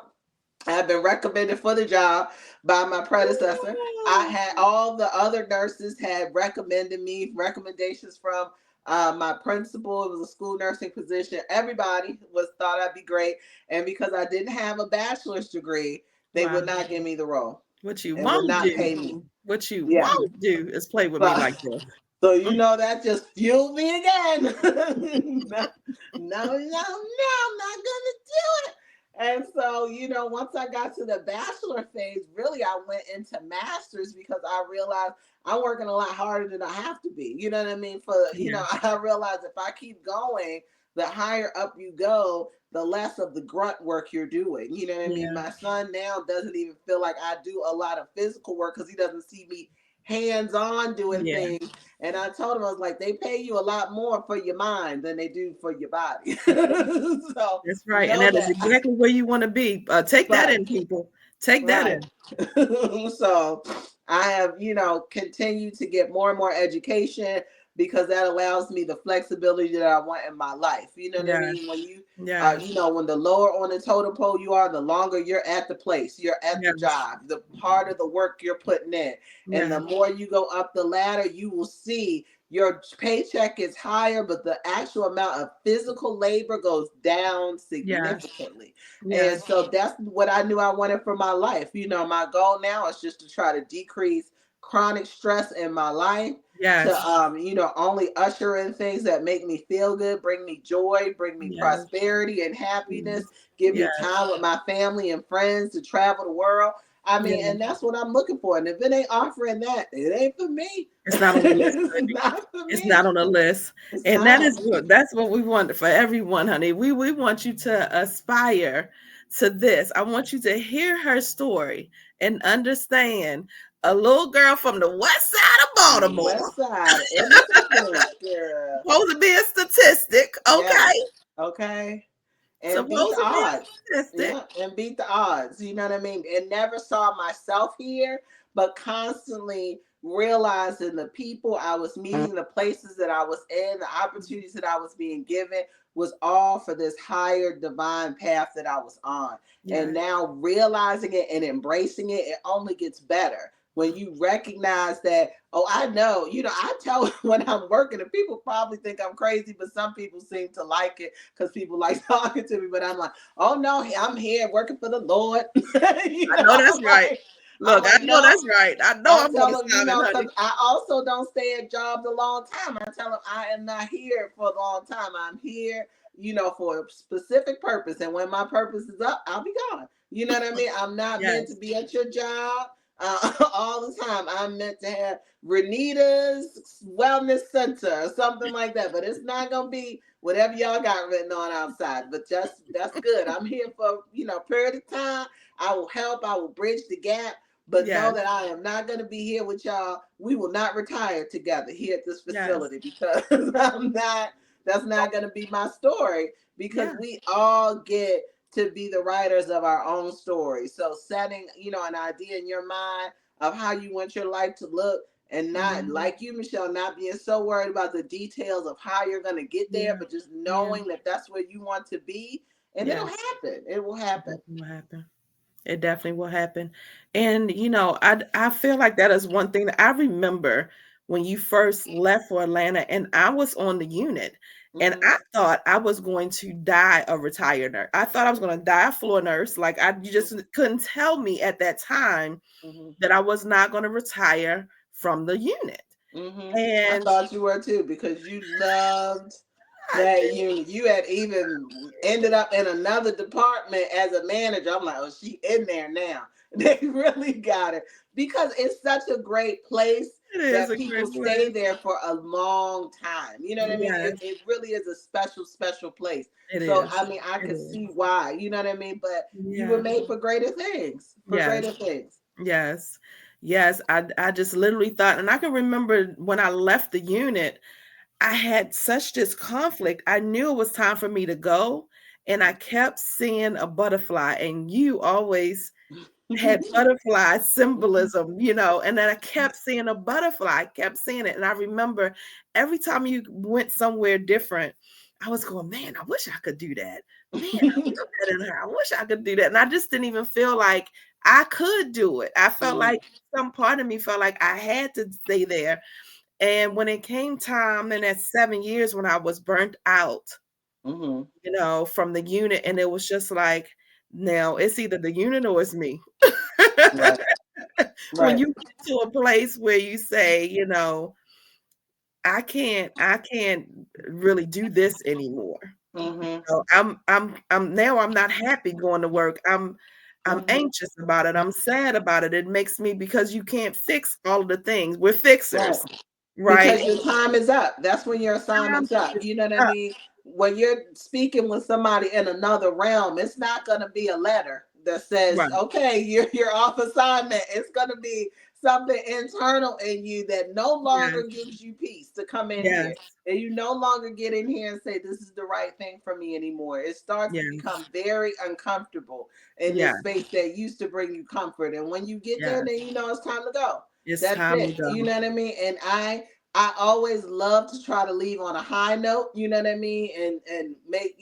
Speaker 2: I've been recommended for the job by my predecessor. I
Speaker 1: Ooh.
Speaker 2: had all the other nurses had recommended me, recommendations from my principal. It was a school nursing position. Everybody was thought I'd be great, and because I didn't have a bachelor's degree, they
Speaker 1: Wow.
Speaker 2: would not give me the role
Speaker 1: What you
Speaker 2: and would
Speaker 1: won't
Speaker 2: not
Speaker 1: do,
Speaker 2: pay me.
Speaker 1: what you
Speaker 2: Yeah.
Speaker 1: won't do is play with me
Speaker 2: So,
Speaker 1: like this.
Speaker 2: so
Speaker 1: Mm.
Speaker 2: that just fueled me again. No, no, no, no, I'm not gonna do it. And so, once I got to the bachelor phase, really I went into masters because I realized I'm working a lot harder than I have to be. You know what I mean?
Speaker 1: Yeah.
Speaker 2: I realized if I keep going, the higher up you go, the less of the grunt work you're doing. You know what I mean?
Speaker 1: Yeah.
Speaker 2: My son now doesn't even feel like I do a lot of physical work because he doesn't see me hands on doing
Speaker 1: Yeah.
Speaker 2: things. And I told him, I was like, they pay you a lot more for your mind than they do for your body. So
Speaker 1: That's right. And
Speaker 2: know
Speaker 1: that is
Speaker 2: that.
Speaker 1: exactly where you want to be. Take that
Speaker 2: Right,
Speaker 1: in, people. Take that
Speaker 2: right.
Speaker 1: in.
Speaker 2: So I have, continued to get more and more education. because that allows me the flexibility that I want in my life. You know what I
Speaker 1: Yes.
Speaker 2: mean? When
Speaker 1: Yes.
Speaker 2: you know, when the lower on the totem pole you are, the longer you're at the place, you're at the
Speaker 1: Yes.
Speaker 2: job, the harder the work you're putting in. And the
Speaker 1: Yes.
Speaker 2: more you go up the ladder, you will see your paycheck is higher, but the actual amount of physical labor goes down
Speaker 1: Yes.
Speaker 2: significantly. And
Speaker 1: Yes.
Speaker 2: so that's what I knew I wanted for my life. You know, my goal now is just to try to decrease chronic stress in my life, to
Speaker 1: Yes.
Speaker 2: you know, only usher in things that make me feel good, bring me joy, bring me
Speaker 1: Yes.
Speaker 2: prosperity and happiness, give me
Speaker 1: Yes.
Speaker 2: time with my family and friends, to travel the world. I mean,
Speaker 1: Yes.
Speaker 2: and that's what I'm looking for. And if it ain't offering that, it ain't for me.
Speaker 1: It's not on the list,
Speaker 2: It's
Speaker 1: honey.
Speaker 2: not for
Speaker 1: It's not
Speaker 2: me.
Speaker 1: on the list.
Speaker 2: It's
Speaker 1: And
Speaker 2: not.
Speaker 1: that's what we want for everyone, honey. We want you to aspire to this. I want you to hear her story and understand a little girl from the west side of Baltimore,
Speaker 2: West side, independence, girl.
Speaker 1: supposed to be a statistic,
Speaker 2: Yes.
Speaker 1: okay?
Speaker 2: Okay. And beat
Speaker 1: Supposed
Speaker 2: the
Speaker 1: to be
Speaker 2: odds.
Speaker 1: a statistic.
Speaker 2: Yeah, and beat the odds. You know what I mean? And never saw myself here, but constantly realizing the people I was meeting, the places that I was in, the opportunities that I was being given was all for this higher divine path that I was on. And
Speaker 1: Yes.
Speaker 2: now realizing it and embracing it, it only gets better when you recognize that, oh, I know, you know, I tell when I'm working, and people probably think I'm crazy, but some people seem to like it because people like talking to me. But I'm like, oh no, I'm here working for the Lord. You
Speaker 1: I
Speaker 2: know,
Speaker 1: know that's right.
Speaker 2: I'm
Speaker 1: Look, I
Speaker 2: like,
Speaker 1: know
Speaker 2: no.
Speaker 1: that's right. I know
Speaker 2: I
Speaker 1: I'm
Speaker 2: tell
Speaker 1: gonna
Speaker 2: them, you
Speaker 1: sign in,
Speaker 2: know,
Speaker 1: honey.
Speaker 2: because I also don't stay at jobs a long time. I tell them I am not here for a long time. I'm here, you know, for a specific purpose. And when my purpose is up, I'll be gone. You know what I mean? I'm not meant to
Speaker 1: Yes.
Speaker 2: be at your job all the time. I'm meant to have Renita's Wellness Center or something like that. But it's not gonna be whatever y'all got written on outside. But just that's good. I'm here for, you know, a period of time. I will help. I will bridge the gap, but know
Speaker 1: Yes.
Speaker 2: that I am not going to be here with y'all. We will not retire together here at this
Speaker 1: Yes.
Speaker 2: facility, because I'm not. That's not going to be my story, because
Speaker 1: Yeah.
Speaker 2: we all get to be the writers of our own story. So setting, you know, an idea in your mind of how you want your life to look, and not
Speaker 1: Mhm.
Speaker 2: like you, Michelle, not being so worried about the details of how you're going to get there,
Speaker 1: Yeah.
Speaker 2: but just
Speaker 1: Yeah.
Speaker 2: knowing that that's where you want to be, and it'll
Speaker 1: Yes.
Speaker 2: happen. It will
Speaker 1: It
Speaker 2: happen.
Speaker 1: definitely will happen. It definitely will happen. And I feel like that is one thing that I remember when you first left for Atlanta and I was on the unit and
Speaker 2: Hmm.
Speaker 1: I thought I was going to die a retired nurse. I thought I was going to die a floor nurse. Like you just couldn't tell me at that time
Speaker 2: Hmm.
Speaker 1: that I was not going to retire from the unit.
Speaker 2: I
Speaker 1: And
Speaker 2: thought you were too, because you loved
Speaker 1: I
Speaker 2: that
Speaker 1: did.
Speaker 2: unit. You had even ended up in another department as a manager. I'm like, oh, she in there now. They really got her, because it's such a great place
Speaker 1: It is
Speaker 2: that
Speaker 1: a
Speaker 2: people
Speaker 1: great
Speaker 2: stay
Speaker 1: place.
Speaker 2: there for a long time. You know what I mean?
Speaker 1: Yes,
Speaker 2: It really is a special, special place.
Speaker 1: it
Speaker 2: So
Speaker 1: is.
Speaker 2: I mean, I
Speaker 1: It
Speaker 2: could
Speaker 1: is.
Speaker 2: see why. You know what I mean? But you were
Speaker 1: Yeah.
Speaker 2: made for greater things. For
Speaker 1: Yes.
Speaker 2: greater things.
Speaker 1: Yes. Yes. I just literally thought, and I can remember when I left the unit, I had such this conflict. I knew it was time for me to go, and I kept seeing a butterfly, and you always had butterfly symbolism, and then I kept seeing a butterfly, I kept seeing it. And I remember every time you went somewhere different, I was going, man, I wish I could do that. Man, I feel that in her. I wish I could do that. And I just didn't even feel like I could do it. I felt like some part of me felt like I had to stay there. And when it came time in that 7 years when I was burnt out,
Speaker 2: Hmm.
Speaker 1: from the unit, and it was just like, now it's either the unit or it's me.
Speaker 2: Right.
Speaker 1: When
Speaker 2: Right.
Speaker 1: you get to a place where you say, I can't really do this anymore.
Speaker 2: Hmm.
Speaker 1: I'm now I'm not happy going to work. I'm
Speaker 2: Hmm.
Speaker 1: anxious about it. I'm sad about it. It makes me, because you can't fix all of the things. We're
Speaker 2: Right.
Speaker 1: fixers, right?
Speaker 2: Because your time is up. That's when your
Speaker 1: And time
Speaker 2: assignment's up.
Speaker 1: is
Speaker 2: You know what I
Speaker 1: up.
Speaker 2: mean? When you're speaking with somebody in another realm, it's not going to be a letter that says,
Speaker 1: Right.
Speaker 2: "Okay, you're off assignment." It's going to be something internal in you that no
Speaker 1: Yes.
Speaker 2: longer gives you peace to come in here.
Speaker 1: Yes.
Speaker 2: And you no longer get in here and say, "This is the right thing for me" anymore. It starts to
Speaker 1: Yes.
Speaker 2: become very uncomfortable in this
Speaker 1: Yes.
Speaker 2: space that used to bring you comfort. And when you get there,
Speaker 1: Yes.
Speaker 2: then you know it's time to go.
Speaker 1: It's
Speaker 2: That's
Speaker 1: time to
Speaker 2: it.
Speaker 1: go.
Speaker 2: You know what I mean? And I always love to try to leave on a high note, you know what I mean? And make,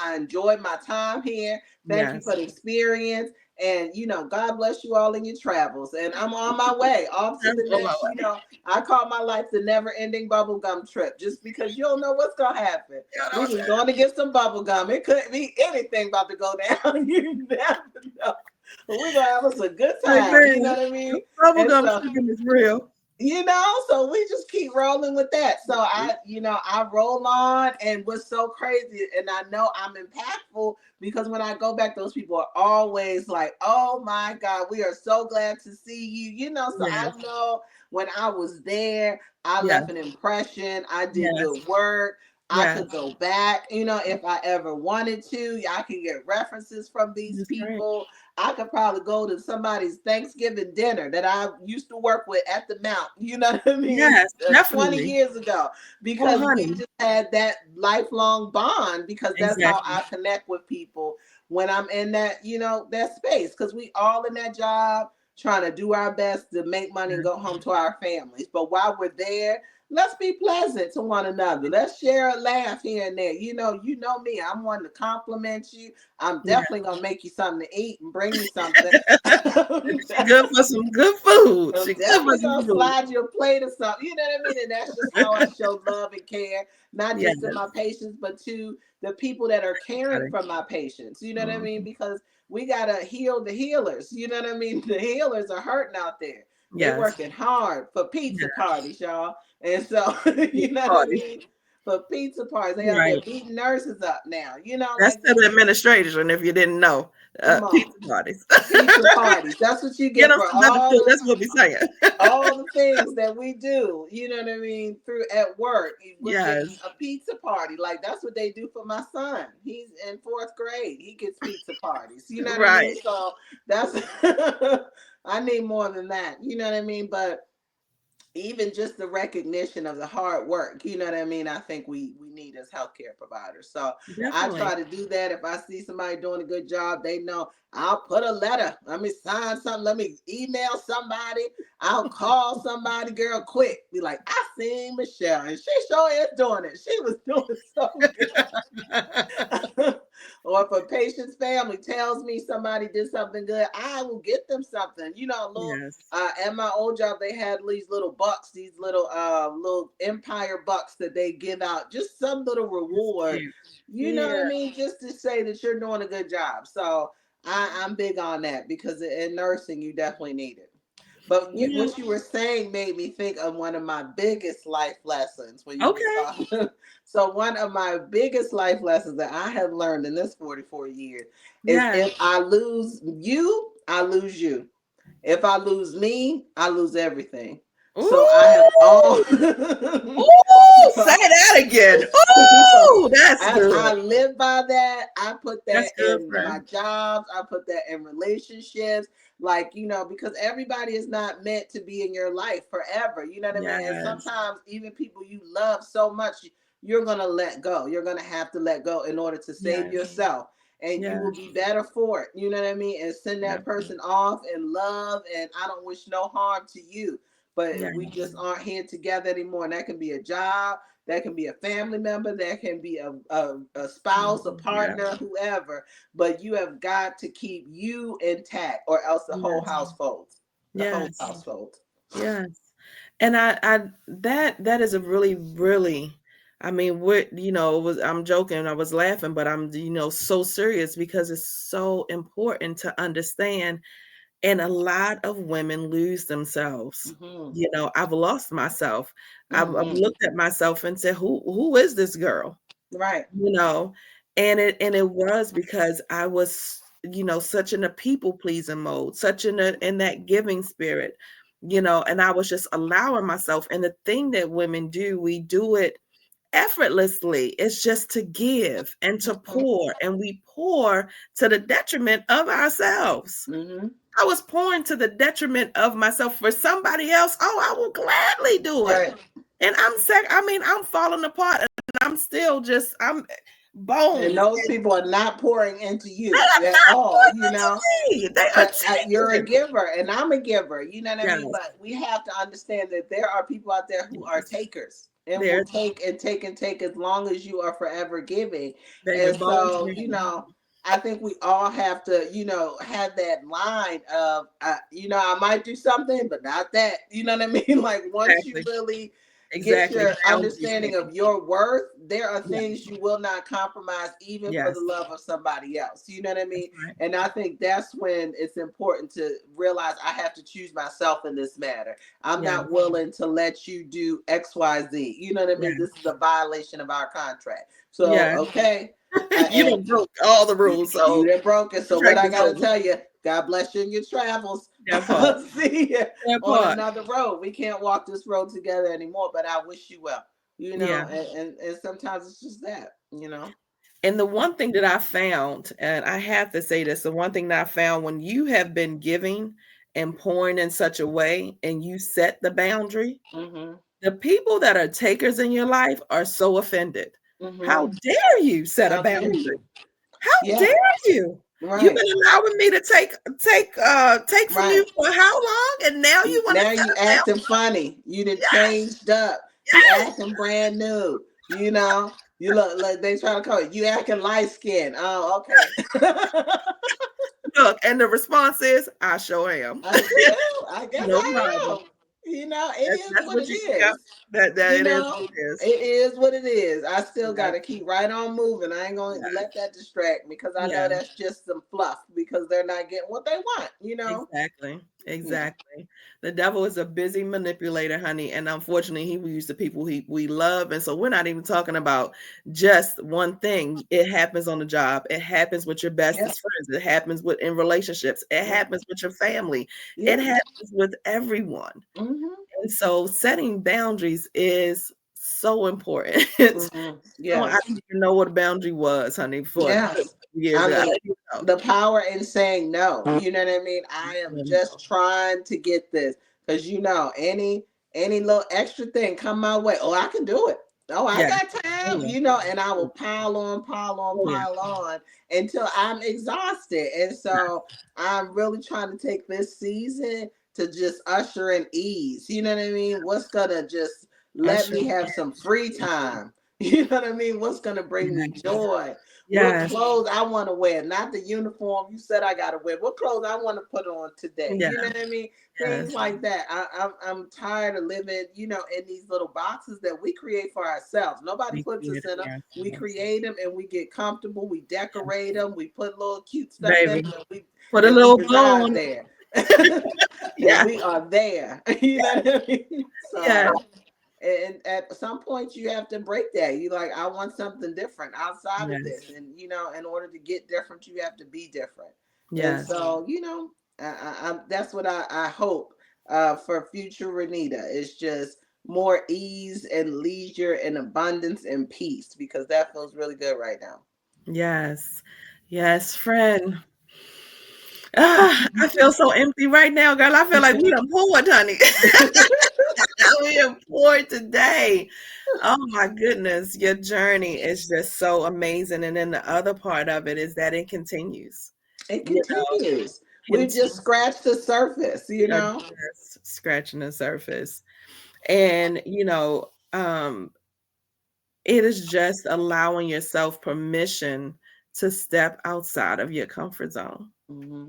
Speaker 2: I enjoyed my time here. Thank you
Speaker 1: Yes.
Speaker 2: for the experience. And, God bless you all in your travels. And I'm on my way off to
Speaker 1: That's
Speaker 2: the
Speaker 1: on my
Speaker 2: next,
Speaker 1: way.
Speaker 2: I call my life the never ending bubblegum trip just because you don't know what's going to happen.
Speaker 1: You know
Speaker 2: We
Speaker 1: what I'm
Speaker 2: just going to get some bubblegum. It couldn't be anything about to go down. You never know. But we're going to have us a good
Speaker 1: saying?
Speaker 2: time. You know
Speaker 1: Amen.
Speaker 2: what I
Speaker 1: This
Speaker 2: mean? And
Speaker 1: bubblegum
Speaker 2: so,
Speaker 1: chicken is real.
Speaker 2: so we just keep rolling with that. So I roll on, and what's so crazy, and I know I'm impactful because when I go back, those people are always like, oh my God, we are so glad to see you. So I
Speaker 1: Yes.
Speaker 2: know when I was there, I
Speaker 1: Yes.
Speaker 2: left an impression, I did
Speaker 1: Yes.
Speaker 2: good work. I
Speaker 1: Yes.
Speaker 2: could go back, if I ever wanted to. I can get references from these
Speaker 1: That's great.
Speaker 2: people. I could probably go to somebody's Thanksgiving dinner that I used to work with at the Mount, you know what I mean,
Speaker 1: Yes,
Speaker 2: 20
Speaker 1: definitely.
Speaker 2: years ago,
Speaker 1: Oh,
Speaker 2: because we
Speaker 1: honey.
Speaker 2: just had that lifelong bond, because that's how
Speaker 1: Exactly.
Speaker 2: I connect with people when I'm in that, that space, because we all in that job trying to do our best to make money and
Speaker 1: Yes.
Speaker 2: go home to our families. But while we're there, let's be pleasant to one another. Let's share a laugh here and there. You know me. I'm one to compliment you. I'm
Speaker 1: Yeah.
Speaker 2: definitely gonna make you something to eat and bring you something.
Speaker 1: She good for some good food.
Speaker 2: I'm
Speaker 1: She good for
Speaker 2: definitely
Speaker 1: some
Speaker 2: gonna
Speaker 1: food.
Speaker 2: slide you a plate or something. You know what I mean? And that's just how I show love and care, not
Speaker 1: Yes.
Speaker 2: just to my patients, but to the people that are caring
Speaker 1: Everybody.
Speaker 2: for my patients. You know what I mean?
Speaker 1: Mhm.
Speaker 2: Because we gotta heal the healers. You know what I mean? The healers are hurting out there. They
Speaker 1: Yes.
Speaker 2: working hard for
Speaker 1: Yeah.
Speaker 2: pizza parties, y'all. And so, you
Speaker 1: Pizza
Speaker 2: know what I
Speaker 1: party.
Speaker 2: mean? For pizza parties, they out there
Speaker 1: Right.
Speaker 2: beating nurses up now.
Speaker 1: That's
Speaker 2: Like
Speaker 1: to the
Speaker 2: this.
Speaker 1: administration, if you didn't know.
Speaker 2: Come on,
Speaker 1: Pizza parties.
Speaker 2: pizza parties. That's what you
Speaker 1: Get
Speaker 2: get
Speaker 1: them
Speaker 2: for
Speaker 1: some better
Speaker 2: all
Speaker 1: food.
Speaker 2: the
Speaker 1: That's what we saying.
Speaker 2: things that we do, you know what I mean, through at work. We're getting
Speaker 1: Yes.
Speaker 2: a pizza party. Like that's what they do for my son. He's in fourth grade. He gets pizza parties. You know what I mean?
Speaker 1: Right.
Speaker 2: So that's I need more than that. You know what I mean? But even just the recognition of the hard work, you know what I mean, I think we need as healthcare providers. So I
Speaker 1: Definitely.
Speaker 2: try to do that. If I see somebody doing a good job, they know I'll put a letter, let me sign something, let me email somebody, I'll call somebody, girl, quick, be like, I seen Michelle and she sure is doing it, she was doing so good. Or if a patient's family tells me somebody did something good, I will get them something. A little.
Speaker 1: Yes.
Speaker 2: At my old job, they had these little bucks, these little Empire bucks that they give out, just some little
Speaker 1: That's
Speaker 2: reward.
Speaker 1: cute.
Speaker 2: You know what I
Speaker 1: Yeah.
Speaker 2: mean? Just to say that you're doing a good job. So I'm big on that because in nursing, you definitely need it. But
Speaker 1: Yeah.
Speaker 2: what you were saying made me think of one of my biggest life lessons when you were
Speaker 1: Okay.
Speaker 2: talking. So one of my biggest life lessons that I have learned in this 44 years is,
Speaker 1: Yes.
Speaker 2: if I lose you, I lose you. If I lose me, I lose everything. So I have all
Speaker 1: Ooh. Ooh. Say
Speaker 2: so
Speaker 1: that again.
Speaker 2: so
Speaker 1: Ooh. That's
Speaker 2: I
Speaker 1: good.
Speaker 2: live by that. I put that
Speaker 1: That's good,
Speaker 2: in my
Speaker 1: friend.
Speaker 2: jobs. I put that in relationships. Like, because everybody is not meant to be in your life forever. You know what I mean? And
Speaker 1: Yes.
Speaker 2: sometimes even people you love so much, you're going to let go. You're going to have to let go in order to save
Speaker 1: Yes.
Speaker 2: yourself. And you will
Speaker 1: Yes.
Speaker 2: be better for it. You know what I mean? And send that
Speaker 1: Definitely.
Speaker 2: person off in love. And I don't wish no harm to you. But we
Speaker 1: Yes.
Speaker 2: just aren't here together anymore. And that can be a job, that can be a family member, that can be a spouse, a
Speaker 1: Yeah.
Speaker 2: partner, whoever. But you have got to keep you intact, or else the whole
Speaker 1: Yes.
Speaker 2: house folds. The whole
Speaker 1: Yes.
Speaker 2: house folds.
Speaker 1: Yes. And I that is a really, really, I mean, what, it was, I'm joking, I was laughing, but I'm, so serious because it's so important to understand. And a lot of women lose themselves.
Speaker 2: Mm-hmm.
Speaker 1: I've lost myself. I've
Speaker 2: Mm-hmm.
Speaker 1: looked at myself and said, who is this girl?
Speaker 2: Right.
Speaker 1: you know and it was because I was, such in a people pleasing mode, such in that giving spirit, and I was just allowing myself. And the thing that women do, we do it effortlessly. It's just to give and to
Speaker 2: Mm-hmm.
Speaker 1: pour, and we pour to the detriment of ourselves.
Speaker 2: Mm-hmm.
Speaker 1: I was pouring to the detriment of myself for somebody else. Oh, I will gladly do it.
Speaker 2: Right.
Speaker 1: And I'm falling apart, and I'm still just,
Speaker 2: And
Speaker 1: bones.
Speaker 2: those people are not pouring into
Speaker 1: They
Speaker 2: you
Speaker 1: are
Speaker 2: at
Speaker 1: not
Speaker 2: all,
Speaker 1: pouring
Speaker 2: you know.
Speaker 1: into me. They are
Speaker 2: But you're a
Speaker 1: taking.
Speaker 2: giver and I'm a giver, you know what I mean?
Speaker 1: Yes,
Speaker 2: But we have to understand that there are people out there who are
Speaker 1: yes.
Speaker 2: takers and will
Speaker 1: There's
Speaker 2: take and take and take as long as you are forever giving.
Speaker 1: baby
Speaker 2: And
Speaker 1: bones.
Speaker 2: so, I think we all have to, have that line of, I might do something, but not that. You know what I mean? Like once you
Speaker 1: Exactly.
Speaker 2: really get
Speaker 1: Exactly.
Speaker 2: your
Speaker 1: Boundaries,
Speaker 2: understanding
Speaker 1: baby.
Speaker 2: of your worth, there are
Speaker 1: Yeah.
Speaker 2: things you will not compromise, even for the
Speaker 1: Yes.
Speaker 2: love of somebody else. You know what I
Speaker 1: That's
Speaker 2: mean?
Speaker 1: right.
Speaker 2: And I think that's when it's important to realize I have to choose myself in this matter. I'm
Speaker 1: Yeah.
Speaker 2: not willing to let you do XYZ. You know what I mean?
Speaker 1: Yeah.
Speaker 2: This is a violation of our contract. So,
Speaker 1: Yeah.
Speaker 2: okay.
Speaker 1: You
Speaker 2: And
Speaker 1: don't broke all the rules,
Speaker 2: you
Speaker 1: so
Speaker 2: done broke it. So, what
Speaker 1: contract
Speaker 2: I
Speaker 1: is
Speaker 2: got to
Speaker 1: over.
Speaker 2: tell you, God bless you in your travels.
Speaker 1: That part.
Speaker 2: See you
Speaker 1: That
Speaker 2: on
Speaker 1: part.
Speaker 2: another road. We can't walk this road together anymore, but I wish you well.
Speaker 1: Yeah.
Speaker 2: And sometimes it's just that.
Speaker 1: And the one thing that I found, and I have to say this, the one thing that I found when you have been giving and pouring in such a way and you set the boundary,
Speaker 2: Mm-hmm.
Speaker 1: the people that are takers in your life are so offended. How
Speaker 2: Mm-hmm.
Speaker 1: dare you set a
Speaker 2: How dare
Speaker 1: boundary?
Speaker 2: you?
Speaker 1: How
Speaker 2: Yeah.
Speaker 1: dare you? You've
Speaker 2: Right.
Speaker 1: been allowing me to take from you
Speaker 2: Right.
Speaker 1: for how long? And now you want to
Speaker 2: Now
Speaker 1: set
Speaker 2: you
Speaker 1: a
Speaker 2: acting
Speaker 1: boundary?
Speaker 2: funny. You done
Speaker 1: Yes,
Speaker 2: changed up. You
Speaker 1: yes.
Speaker 2: acting brand new. You look like they try to call it. You acting light skinned. Oh, okay.
Speaker 1: Look, and the response is, I sure am.
Speaker 2: I sure am. I guess
Speaker 1: No
Speaker 2: I
Speaker 1: problem.
Speaker 2: am. It is
Speaker 1: That's
Speaker 2: what
Speaker 1: what
Speaker 2: it
Speaker 1: you got.
Speaker 2: is.
Speaker 1: That it is what it is.
Speaker 2: It is what it is. I still got
Speaker 1: Yes,
Speaker 2: to keep right on moving. I ain't going to
Speaker 1: yes,
Speaker 2: let that distract me because I know
Speaker 1: yeah.
Speaker 2: that's just some fluff because they're not getting what they want.
Speaker 1: Exactly.
Speaker 2: Yeah.
Speaker 1: Exactly. The devil is a busy manipulator, honey, and unfortunately, he will use the people we love, and so we're not even talking about just one thing. It happens on the job. It happens with your
Speaker 2: Yeah.
Speaker 1: bestest friends. It happens with in relationships. It
Speaker 2: Yeah.
Speaker 1: happens with your family. It
Speaker 2: Yeah.
Speaker 1: happens with everyone.
Speaker 2: Hmm.
Speaker 1: And so, setting boundaries is so important. It's
Speaker 2: Hmm.
Speaker 1: so I
Speaker 2: Yes.
Speaker 1: didn't even know what a boundary was, honey, for
Speaker 2: Yes.
Speaker 1: years
Speaker 2: I
Speaker 1: ago. I
Speaker 2: mean,
Speaker 1: didn't know.
Speaker 2: the power in saying no. You know what I mean? I am just trying to get this because any little extra thing come my way. Oh, I can do it. Oh, I
Speaker 1: Yeah.
Speaker 2: got
Speaker 1: Oh,
Speaker 2: time.
Speaker 1: yeah.
Speaker 2: And I will pile on, pile on,
Speaker 1: Oh, yeah.
Speaker 2: pile on until I'm exhausted. And so I'm really trying to take this season to just usher in ease. You know what I mean? What's gonna just let
Speaker 1: Usher
Speaker 2: me have some free
Speaker 1: in.
Speaker 2: time? You know what I mean? What's gonna bring me
Speaker 1: Yes.
Speaker 2: joy? What
Speaker 1: Yes.
Speaker 2: clothes I want to wear, not the uniform you said I got to wear. What clothes I want to put on today?
Speaker 1: Yeah.
Speaker 2: You know what I mean? Things
Speaker 1: Yes.
Speaker 2: like that. I'm tired of living, in these little boxes that we create for ourselves. Nobody
Speaker 1: We
Speaker 2: puts us
Speaker 1: created
Speaker 2: in them.
Speaker 1: for
Speaker 2: We
Speaker 1: ourselves.
Speaker 2: create them and we get comfortable. We decorate them. We put little cute stuff in
Speaker 1: Baby,
Speaker 2: them,
Speaker 1: put a
Speaker 2: and we
Speaker 1: little bow
Speaker 2: reside
Speaker 1: on it.
Speaker 2: there. And
Speaker 1: Yeah.
Speaker 2: we are there. You know what I mean?
Speaker 1: Yeah.
Speaker 2: So and at some point you have to break that. You like, I want something different outside of
Speaker 1: Yes.
Speaker 2: this, and in order to get different you have to be different. And
Speaker 1: Yes.
Speaker 2: so that's what I hope for future Renita. It's just more ease and leisure and abundance and peace, because that feels really good right now.
Speaker 1: Yes. Yes, friend. I feel so empty right now, girl. I feel like we done poured, honey. We done poured today. Oh my goodness. Your journey is just so amazing. And then the other part of it is that it continues.
Speaker 2: It
Speaker 1: You know,
Speaker 2: continues. We've just
Speaker 1: continue.
Speaker 2: scratched the surface,
Speaker 1: We are just scratching the surface. And it is just allowing yourself permission to step outside of your comfort zone.
Speaker 2: hmm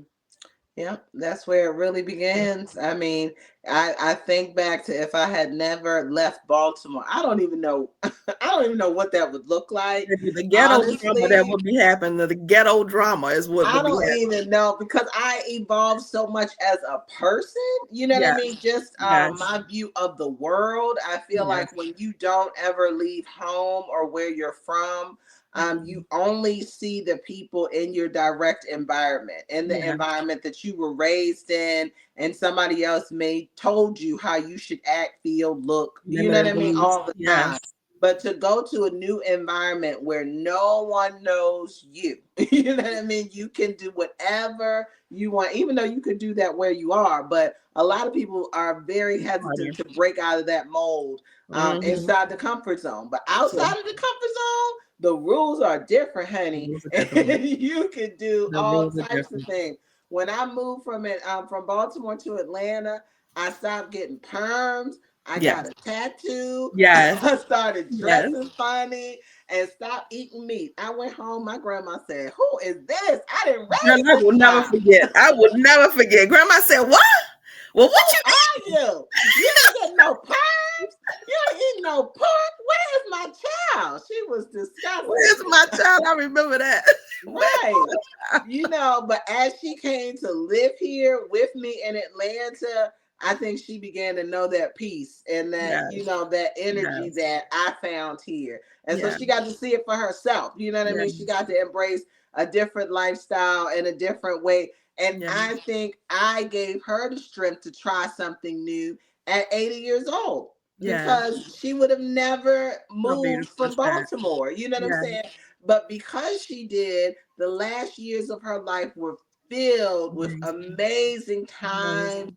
Speaker 2: Yeah, that's where it really begins. I mean, I think back to if I had never left Baltimore. I don't even know. I don't even know what that would look like.
Speaker 1: Maybe the ghetto drama that
Speaker 2: Honestly,
Speaker 1: would be happening, the ghetto drama is what
Speaker 2: I
Speaker 1: would be
Speaker 2: don't
Speaker 1: happening.
Speaker 2: even know because I evolved so much as a person. You know what I
Speaker 1: Yes,
Speaker 2: mean? Just
Speaker 1: yes,
Speaker 2: my view of the world. I feel
Speaker 1: yes.
Speaker 2: like when you don't ever leave home or where you're from, you
Speaker 1: Mhm.
Speaker 2: only see the people in your direct environment, in the
Speaker 1: Yeah,
Speaker 2: environment that you were raised in, and somebody else may told you how you should act, feel, look. You know
Speaker 1: limited
Speaker 2: what I mean?
Speaker 1: beliefs.
Speaker 2: All the time.
Speaker 1: Yes,
Speaker 2: But to go to a new environment where no one knows you, you know what I mean? You can do whatever you want, even though you could do that where you are. But a lot of people are very
Speaker 1: it's
Speaker 2: hesitant
Speaker 1: harder.
Speaker 2: to break out of that mold
Speaker 1: Mhm.
Speaker 2: inside the comfort zone. But
Speaker 1: True.
Speaker 2: outside of the comfort zone, the rules are different,
Speaker 1: The
Speaker 2: honey,
Speaker 1: rules are
Speaker 2: and
Speaker 1: different.
Speaker 2: you can do
Speaker 1: The
Speaker 2: all
Speaker 1: rules are
Speaker 2: types of
Speaker 1: different.
Speaker 2: things. When I moved from Baltimore to Atlanta, I stopped getting perms. I got
Speaker 1: Yes.
Speaker 2: a tattoo.
Speaker 1: Yes.
Speaker 2: I started
Speaker 1: Yes.
Speaker 2: dressing funny and stopped eating meat. I went home. My grandma said, "Who is this? I didn't
Speaker 1: Girl,
Speaker 2: raise
Speaker 1: I
Speaker 2: this
Speaker 1: will never
Speaker 2: child.
Speaker 1: forget. I will never forget. Grandma said, "What? Well, what
Speaker 2: Who
Speaker 1: you
Speaker 2: are you? You didn't get no perms. You didn't eat no pork. Where's my child?" She was disgusted.
Speaker 1: Where's my child?" I remember that. Where's
Speaker 2: Right.
Speaker 1: my child?
Speaker 2: But as she came to live here with me in Atlanta, I think she began to know that peace and that,
Speaker 1: Yes.
Speaker 2: that energy
Speaker 1: Yes.
Speaker 2: that I found here. And so
Speaker 1: Yeah.
Speaker 2: she got to see it for herself. You know what I mean? She
Speaker 1: Yes.
Speaker 2: got to embrace a different lifestyle in a different way. And
Speaker 1: Yes.
Speaker 2: I think I gave her the strength to try something new at 80 years old
Speaker 1: Yes.
Speaker 2: because she would have never
Speaker 1: So
Speaker 2: moved
Speaker 1: beautiful
Speaker 2: from
Speaker 1: is that.
Speaker 2: Baltimore. You know what I'm
Speaker 1: Yes.
Speaker 2: saying? But because she did, the last years of her life were filled with
Speaker 1: Amazing.
Speaker 2: amazing time,
Speaker 1: Amazing.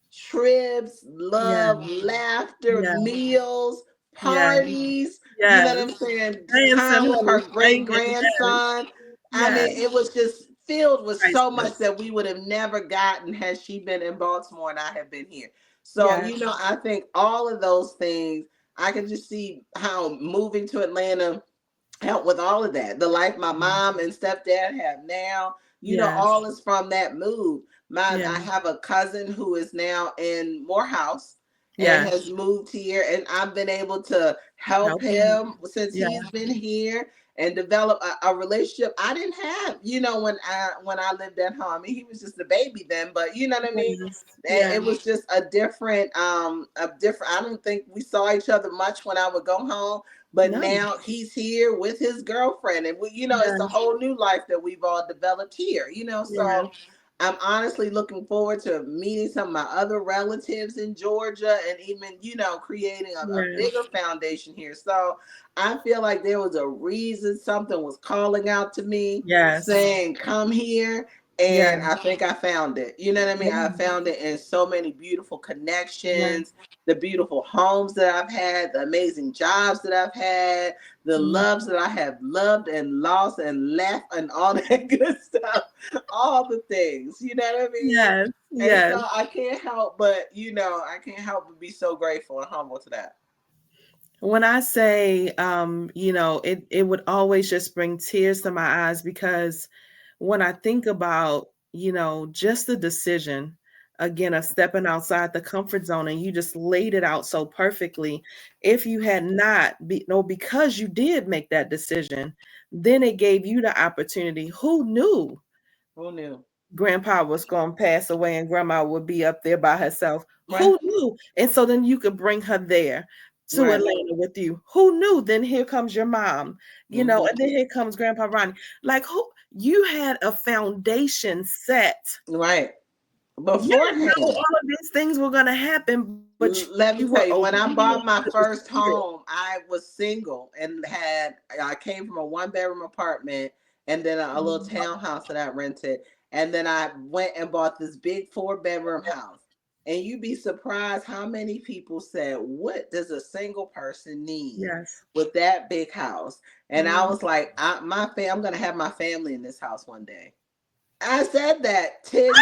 Speaker 2: trips,
Speaker 1: Yes.
Speaker 2: love, laughter,
Speaker 1: Yes.
Speaker 2: meals,
Speaker 1: Yes.
Speaker 2: parties. You know
Speaker 1: Yes.
Speaker 2: what I'm saying?
Speaker 1: Dancing,
Speaker 2: Time with
Speaker 1: honey.
Speaker 2: her great
Speaker 1: Singing. Yes.
Speaker 2: grandson. I
Speaker 1: Yes.
Speaker 2: mean, it was just filled with so much
Speaker 1: Priceless.
Speaker 2: that we would have never gotten had she been in Baltimore and I have been here. So,
Speaker 1: Yes.
Speaker 2: I think all of those things, I can just see how moving to Atlanta help with all of that. The life my mom and stepdad have now,
Speaker 1: Yes.
Speaker 2: all is from that move. I
Speaker 1: Yes.
Speaker 2: have a cousin who is now in Morehouse and
Speaker 1: Yes.
Speaker 2: has moved here, and I've been able to help
Speaker 1: Helping.
Speaker 2: him since
Speaker 1: Yeah.
Speaker 2: he's been here and develop a relationship I didn't have, when I lived at home. I mean, he was just a baby then, but you know what I mean?
Speaker 1: Yes.
Speaker 2: It
Speaker 1: Yes.
Speaker 2: was just a different. I don't think we saw each other much when I would go home, but
Speaker 1: No.
Speaker 2: now he's here with his girlfriend, and it's a
Speaker 1: Yes.
Speaker 2: whole new life that we've all developed here. So
Speaker 1: Yes.
Speaker 2: I'm honestly looking forward to meeting some of my other relatives in Georgia, and even creating a bigger
Speaker 1: Yes.
Speaker 2: foundation here. So I feel like there was a reason something was calling out to me,
Speaker 1: Yes.
Speaker 2: saying, "Come here." And
Speaker 1: Yes.
Speaker 2: I think I found it. You know what I mean? I
Speaker 1: Yes.
Speaker 2: found it in so many beautiful
Speaker 1: Yes.
Speaker 2: connections, the beautiful homes that I've had, the amazing jobs that I've had, the
Speaker 1: Mm.
Speaker 2: loves that I have loved and lost and left, and all that good stuff, all the things. You know what I mean?
Speaker 1: Yes.
Speaker 2: And
Speaker 1: Yes.
Speaker 2: so I can't help but, I can't help but be so grateful and humble to that.
Speaker 1: When I say, it would always just bring tears to my eyes because when I think about, just the decision again of stepping outside the comfort zone, and you just laid it out so perfectly. If you had not be no, because you did make that decision, then it gave you the opportunity. Who knew
Speaker 2: Who knew?
Speaker 1: grandpa was going to pass away and grandma would be up there by herself?
Speaker 2: Right,
Speaker 1: Who knew? And so then you could bring her there to
Speaker 2: right.
Speaker 1: Atlanta with you. Who knew? Then here comes your mom,
Speaker 2: Hmm.
Speaker 1: and then here comes Grandpa Ronnie. Like, who, you had a foundation set.
Speaker 2: Right.
Speaker 1: You didn't know
Speaker 2: Beforehand.
Speaker 1: all of these things were going to happen, but you
Speaker 2: Let me
Speaker 1: were
Speaker 2: tell you, when I
Speaker 1: obedient
Speaker 2: bought my
Speaker 1: to the
Speaker 2: first
Speaker 1: spirit.
Speaker 2: home, I was single and I came from a one-bedroom apartment and then a little townhouse that I rented. And then I went and bought this big four-bedroom house. And you'd be surprised how many people said, "What does a single person need
Speaker 1: Yes.
Speaker 2: with that big house?" And I
Speaker 1: Mm,
Speaker 2: was like, I'm going to have my family in this house one day. I said that 10,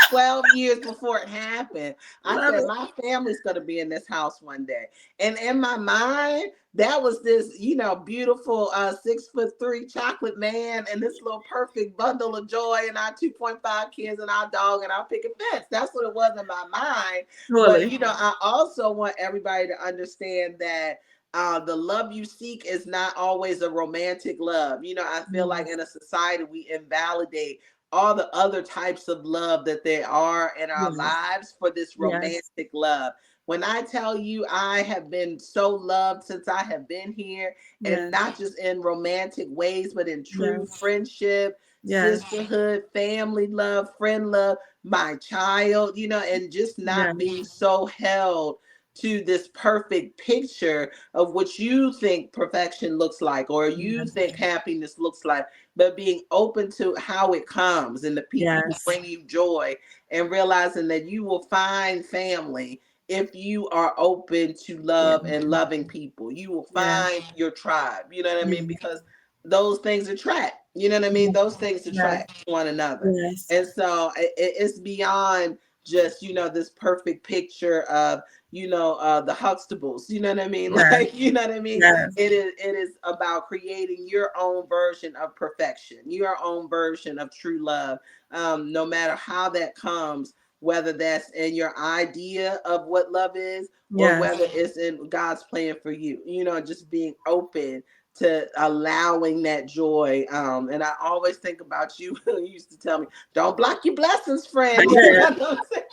Speaker 2: 12 years before it happened. I
Speaker 1: love
Speaker 2: said,
Speaker 1: it.
Speaker 2: my family's going to be in this house one day. And in my mind, that was this, beautiful 6'3" chocolate man and this little perfect bundle of joy and our 2.5 kids and our dog and our picket fence. That's what it was in my mind. But,
Speaker 1: Surely.
Speaker 2: I also want everybody to understand that the love you seek is not always a romantic love. I feel like
Speaker 1: Yes.
Speaker 2: in a society we invalidate all the other types of love that there are in our
Speaker 1: Yes.
Speaker 2: lives for this
Speaker 1: Yes.
Speaker 2: romantic love. When I tell you I have been so loved since I have been here, and
Speaker 1: Yes.
Speaker 2: not just in romantic ways, but in true
Speaker 1: Yes.
Speaker 2: friendship,
Speaker 1: Yes.
Speaker 2: sisterhood, family love, friend love, my child, and just not
Speaker 1: Yes.
Speaker 2: being so held to this perfect picture of what you think perfection looks like or you
Speaker 1: Yes.
Speaker 2: think happiness looks like, but being open to how it comes and the people who
Speaker 1: Yes.
Speaker 2: bring you joy, and realizing that you will find family if you are open to
Speaker 1: Yes.
Speaker 2: love and loving people. You will
Speaker 1: Yes.
Speaker 2: find your tribe. You know what I mean?
Speaker 1: Yes.
Speaker 2: Because those things attract. You know what I mean? Those things
Speaker 1: Yes.
Speaker 2: attract one another.
Speaker 1: Yes.
Speaker 2: And so it's beyond just, this perfect picture of, the Huxtables. You know what I mean?
Speaker 1: Yes.
Speaker 2: Like, you know what I mean?
Speaker 1: Yes.
Speaker 2: It is about creating your own version of perfection, your own version of true love. No matter how that comes, whether that's in your idea of what love is, or
Speaker 1: Yes.
Speaker 2: whether it's in God's plan for you, just being open to allowing that joy. And I always think about you. You used to tell me, don't block your blessings, friend. You
Speaker 1: Yeah.
Speaker 2: know what I'm saying?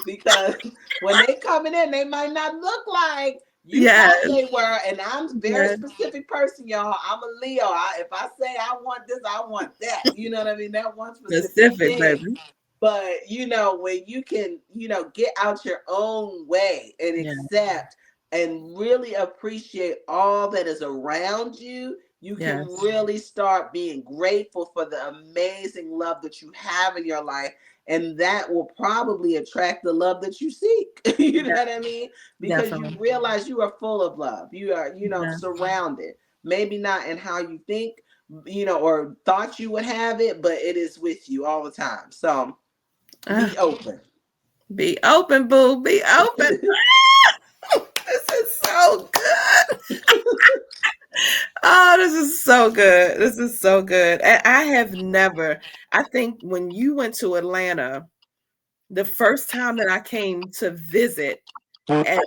Speaker 2: Because when they coming in, they might not look like you
Speaker 1: Yes.
Speaker 2: thought they were. And I'm a very
Speaker 1: Yes.
Speaker 2: specific person, y'all. I'm a Leo. If I say I want this, I want that. You know what I mean? That one specific
Speaker 1: Specific,
Speaker 2: thing.
Speaker 1: baby.
Speaker 2: But when you can, get out your own way and
Speaker 1: Yeah.
Speaker 2: accept and really appreciate all that is around you, you can
Speaker 1: Yes.
Speaker 2: really start being grateful for the amazing love that you have in your life. And that will probably attract the love that you seek. You know
Speaker 1: Yeah.
Speaker 2: what I mean? Because you
Speaker 1: Definitely.
Speaker 2: realize you are full of love. You are,
Speaker 1: Yeah.
Speaker 2: surrounded. Maybe not in how you think, or thought you would have it, but it is with you all the time. So
Speaker 1: Ah,
Speaker 2: be open.
Speaker 1: be open, boo. Be open. This is so good. Oh, this is so good. This is so good. And I have never, I think when you went to Atlanta, the first time that I came to visit, and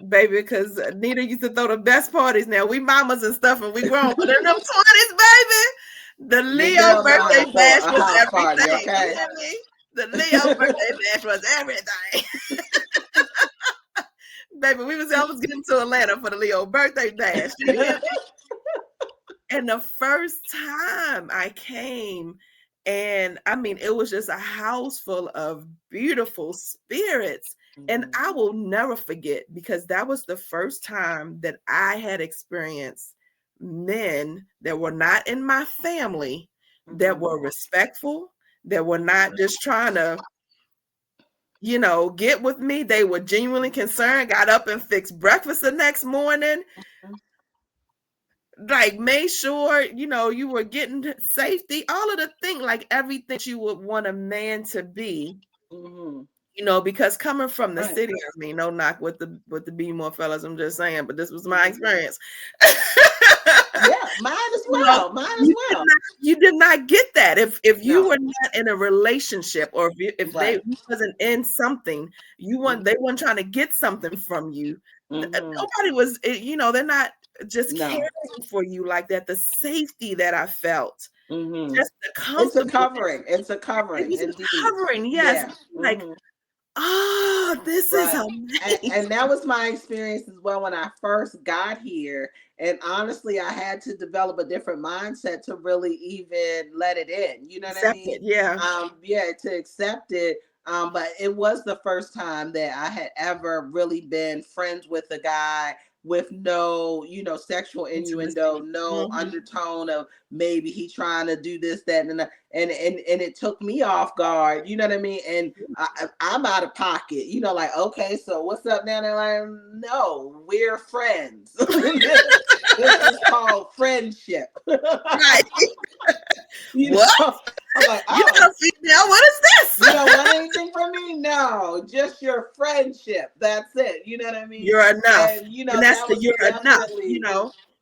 Speaker 1: baby, because Nita used to throw the best parties. Now we mamas and stuff, and we grown, but in them 20s, baby, the
Speaker 2: Your
Speaker 1: Leo
Speaker 2: girl know how
Speaker 1: birthday
Speaker 2: to throw
Speaker 1: bash
Speaker 2: a
Speaker 1: was
Speaker 2: house party,
Speaker 1: everything. You
Speaker 2: okay?
Speaker 1: hear me? The Leo birthday bash was everything. Baby, we was almost getting to Atlanta for the Leo birthday bash. You hear me? And the first time I came, and I mean, it was just a house full of beautiful spirits. And
Speaker 2: Mhm,
Speaker 1: I will never forget, because that was the first time that I had experienced men that were not in my family, that
Speaker 2: mhm,
Speaker 1: were respectful, that were not just trying to, get with me. They were genuinely concerned, got up and fixed breakfast the next morning, like made sure you were getting safety, all of the thing, like everything you would want a man to be.
Speaker 2: mhm.
Speaker 1: Because coming from the
Speaker 2: Right.
Speaker 1: city, I mean, no knock with the Be More fellas, I'm just saying, but this was my
Speaker 2: Mhm.
Speaker 1: experience.
Speaker 2: Yeah, mine as
Speaker 1: you know
Speaker 2: well. Mine as
Speaker 1: you did
Speaker 2: well.
Speaker 1: not you did not get that if you
Speaker 2: No.
Speaker 1: were not in a relationship, or if they
Speaker 2: Right.
Speaker 1: you wasn't in something, they weren't trying to get something from you.
Speaker 2: Mm-hmm.
Speaker 1: Nobody was, they're not just caring
Speaker 2: No.
Speaker 1: for you like that. The safety that I felt,
Speaker 2: Mm-hmm.
Speaker 1: just the
Speaker 2: It's a
Speaker 1: comfortable,
Speaker 2: covering. It's a
Speaker 1: it
Speaker 2: covering,
Speaker 1: was a
Speaker 2: indeed.
Speaker 1: covering, yes.
Speaker 2: Yeah.
Speaker 1: Like,
Speaker 2: Mm-hmm.
Speaker 1: oh, this is
Speaker 2: Right.
Speaker 1: amazing.
Speaker 2: And that was my experience as well when I first got here. And honestly, I had to develop a different mindset to really even let it in. You know what I mean?
Speaker 1: Accepted, yeah.
Speaker 2: Yeah, to accept it. But it was the first time that I had ever really been friends with a guy with no, sexual innuendo,
Speaker 1: Intimacy.
Speaker 2: no
Speaker 1: Mhm.
Speaker 2: undertone of maybe he trying to do this, that, and it took me off guard. You know what I mean? And I'm out of pocket. Like, okay, so what's up now? They're like, no, we're friends. This is called friendship.
Speaker 1: Right.
Speaker 2: you
Speaker 1: What?
Speaker 2: know, I'm like,
Speaker 1: You're not
Speaker 2: oh,
Speaker 1: a female. What is
Speaker 2: you
Speaker 1: this?
Speaker 2: don't want anything from me? No, just your friendship. That's it. You know what I mean?
Speaker 1: You're enough.
Speaker 2: And
Speaker 1: And that's
Speaker 2: that
Speaker 1: the
Speaker 2: was
Speaker 1: you're enough,
Speaker 2: definitely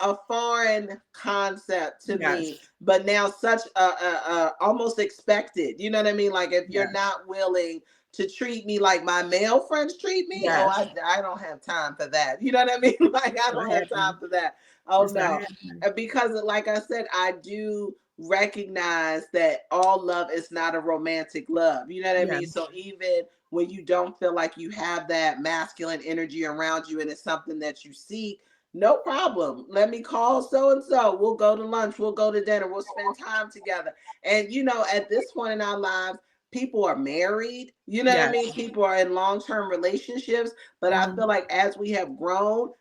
Speaker 2: a foreign concept to
Speaker 1: Yes.
Speaker 2: me, but now such a almost expected. You know what I mean? Like, if you're
Speaker 1: Yes.
Speaker 2: not willing to treat me like my male friends treat me, oh,
Speaker 1: Yes.
Speaker 2: I don't have time for that. You know what I mean? Like, I
Speaker 1: Not
Speaker 2: don't have time
Speaker 1: happening.
Speaker 2: for that. Oh
Speaker 1: It's not
Speaker 2: no.
Speaker 1: happening.
Speaker 2: Because like I said, I do recognize that all love is not a romantic love. You know what I
Speaker 1: Yeah.
Speaker 2: mean? So even when you don't feel like you have that masculine energy around you and it's something that you seek, no problem. Let me call so and so. We'll go to lunch. We'll go to dinner. We'll spend time together. And, at this point in our lives, people are married. You know what I
Speaker 1: Yes.
Speaker 2: mean? People are in long term relationships. But I
Speaker 1: Mhm.
Speaker 2: feel like as we have grown,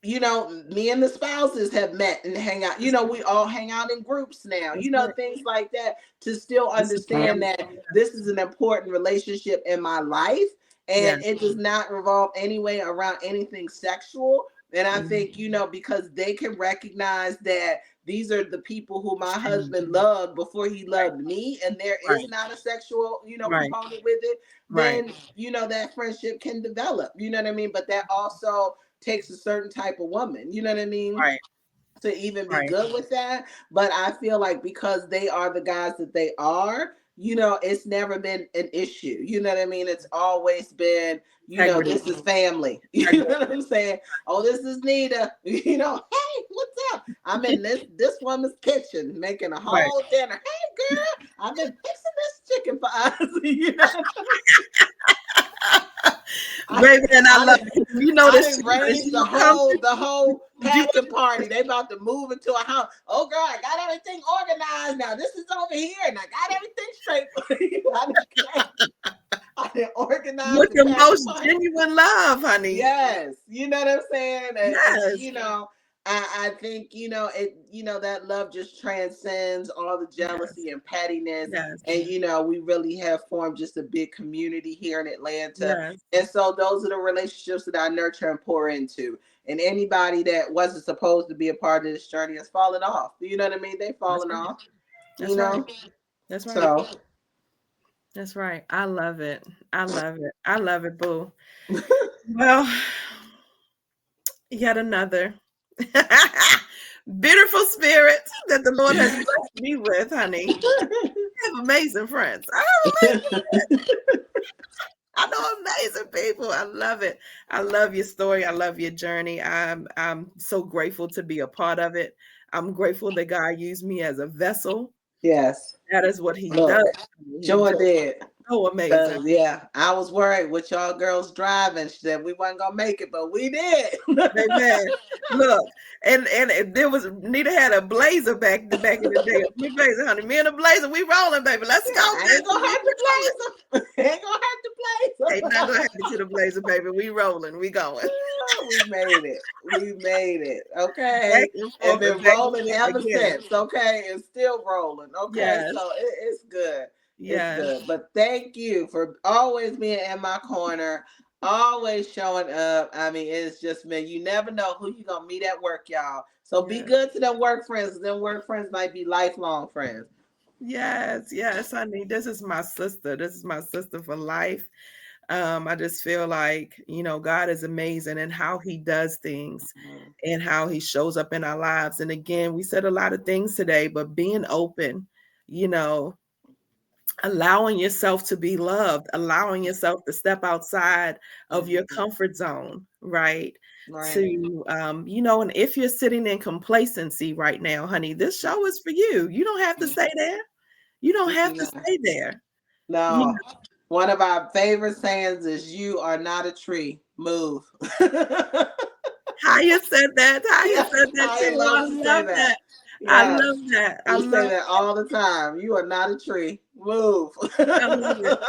Speaker 2: me and the spouses have met and hang out.
Speaker 1: That's right.
Speaker 2: We all hang out in groups now,
Speaker 1: That's right.
Speaker 2: things like that, to still
Speaker 1: It's a
Speaker 2: understand
Speaker 1: family.
Speaker 2: that this is an important relationship in my life, and
Speaker 1: Yes.
Speaker 2: it does not revolve anyway around anything sexual. And I
Speaker 1: Mhm.
Speaker 2: think, because they can recognize that these are the people who my husband
Speaker 1: Mhm.
Speaker 2: loved before he
Speaker 1: Right,
Speaker 2: loved me, and there is
Speaker 1: right,
Speaker 2: not a sexual,
Speaker 1: right,
Speaker 2: component with it,
Speaker 1: right,
Speaker 2: then, that friendship can develop, you know what I mean? But that also takes a certain type of woman, you know what I mean?
Speaker 1: right,
Speaker 2: To even be
Speaker 1: right.
Speaker 2: good with that. But I feel like because they are the guys that they are, it's never been an issue. You know what I mean? It's always been,
Speaker 1: Integrity,
Speaker 2: this is family. You know what
Speaker 1: integrity.
Speaker 2: I'm saying? Oh, this is Nita. Hey, what's up? I'm in this woman's kitchen making a
Speaker 1: Right.
Speaker 2: whole dinner. Hey, girl, I've been fixing this chicken for us. you know, I,
Speaker 1: Baby, and I
Speaker 2: I
Speaker 1: love
Speaker 2: didn't,
Speaker 1: it. You know
Speaker 2: I
Speaker 1: this
Speaker 2: didn't
Speaker 1: chicken is
Speaker 2: raise
Speaker 1: she
Speaker 2: the
Speaker 1: gonna come
Speaker 2: whole the whole
Speaker 1: you
Speaker 2: packing party. They about to move into a house. Oh girl, I got everything organized now. This is over here, and I got everything straight for you. I didn't organize
Speaker 1: with
Speaker 2: the
Speaker 1: your
Speaker 2: packing
Speaker 1: most
Speaker 2: party.
Speaker 1: genuine love, honey.
Speaker 2: Yes, you know what I'm saying, and
Speaker 1: Yes,
Speaker 2: I think it. That love just transcends all the
Speaker 1: yes,
Speaker 2: jealousy and pettiness,
Speaker 1: yes,
Speaker 2: and we really have formed just a big community here in Atlanta,
Speaker 1: yes.
Speaker 2: and so those are the relationships that I nurture and pour into. And anybody that wasn't supposed to be a part of this journey has fallen off. You know what I mean? They
Speaker 1: That's
Speaker 2: fallen
Speaker 1: right.
Speaker 2: off. You
Speaker 1: That's right.
Speaker 2: know,
Speaker 1: That's right.
Speaker 2: so.
Speaker 1: That's right. I love it. I love it. I love it, boo. Well, yet another beautiful spirit that the Lord has blessed me with, honey. I have amazing friends. I know amazing people. I love it. I love your story. I love your journey. I'm so grateful to be a part of it. I'm grateful that God used me as a vessel.
Speaker 2: Yes.
Speaker 1: That is what He does.
Speaker 2: Look,
Speaker 1: He's
Speaker 2: Joy
Speaker 1: just
Speaker 2: did.
Speaker 1: so amazing.
Speaker 2: Yeah, I was worried with y'all girls driving. She said we wasn't gonna make it, but we did.
Speaker 1: Amen. Look, and there was Nita had a blazer back in the day. Me blazer, honey. Me and a blazer, we rolling, baby. Let's
Speaker 2: Yeah,
Speaker 1: go,
Speaker 2: I ain't
Speaker 1: baby.
Speaker 2: gonna
Speaker 1: We
Speaker 2: have to
Speaker 1: rolling.
Speaker 2: blaze them. Ain't gonna have to blaze
Speaker 1: Ain't nothing
Speaker 2: them.
Speaker 1: gonna happen to the blazer, baby. We rolling. We going.
Speaker 2: We made it. We made it.
Speaker 1: Back
Speaker 2: Okay.
Speaker 1: and
Speaker 2: And
Speaker 1: forth and
Speaker 2: been
Speaker 1: back and
Speaker 2: rolling
Speaker 1: forth
Speaker 2: ever
Speaker 1: again.
Speaker 2: since. Okay. And still rolling. Okay.
Speaker 1: Yes.
Speaker 2: So it's good. It's
Speaker 1: Yes.
Speaker 2: good. But thank you for always being in my corner, always showing up. I mean, it's just been, you never know who you're going to meet at work, y'all. So be
Speaker 1: Yes.
Speaker 2: good to them work friends. Them work friends might be lifelong friends.
Speaker 1: Yes. Yes, honey. This is my sister. This is my sister for life. I just feel like, God is amazing and how He does things
Speaker 2: Mhm.
Speaker 1: and how He shows up in our lives. And again, we said a lot of things today, but being open, you know, allowing yourself to be loved, allowing yourself to step outside of your
Speaker 2: Mhm.
Speaker 1: comfort zone, right?
Speaker 2: Right.
Speaker 1: To, and if you're sitting in complacency right now, honey, this show is for you. You don't have to stay there. You don't
Speaker 2: You
Speaker 1: have
Speaker 2: do
Speaker 1: to
Speaker 2: not.
Speaker 1: stay there. You
Speaker 2: No. One of our favorite sayings is "You are not a tree. Move."
Speaker 1: How you said that? How you
Speaker 2: Yeah,
Speaker 1: said that
Speaker 2: I
Speaker 1: too?
Speaker 2: love
Speaker 1: I
Speaker 2: to say
Speaker 1: love
Speaker 2: that.
Speaker 1: that. I
Speaker 2: Yes,
Speaker 1: love that. I
Speaker 2: we say
Speaker 1: love
Speaker 2: that all the time. You are not a tree. Move.
Speaker 1: I love it.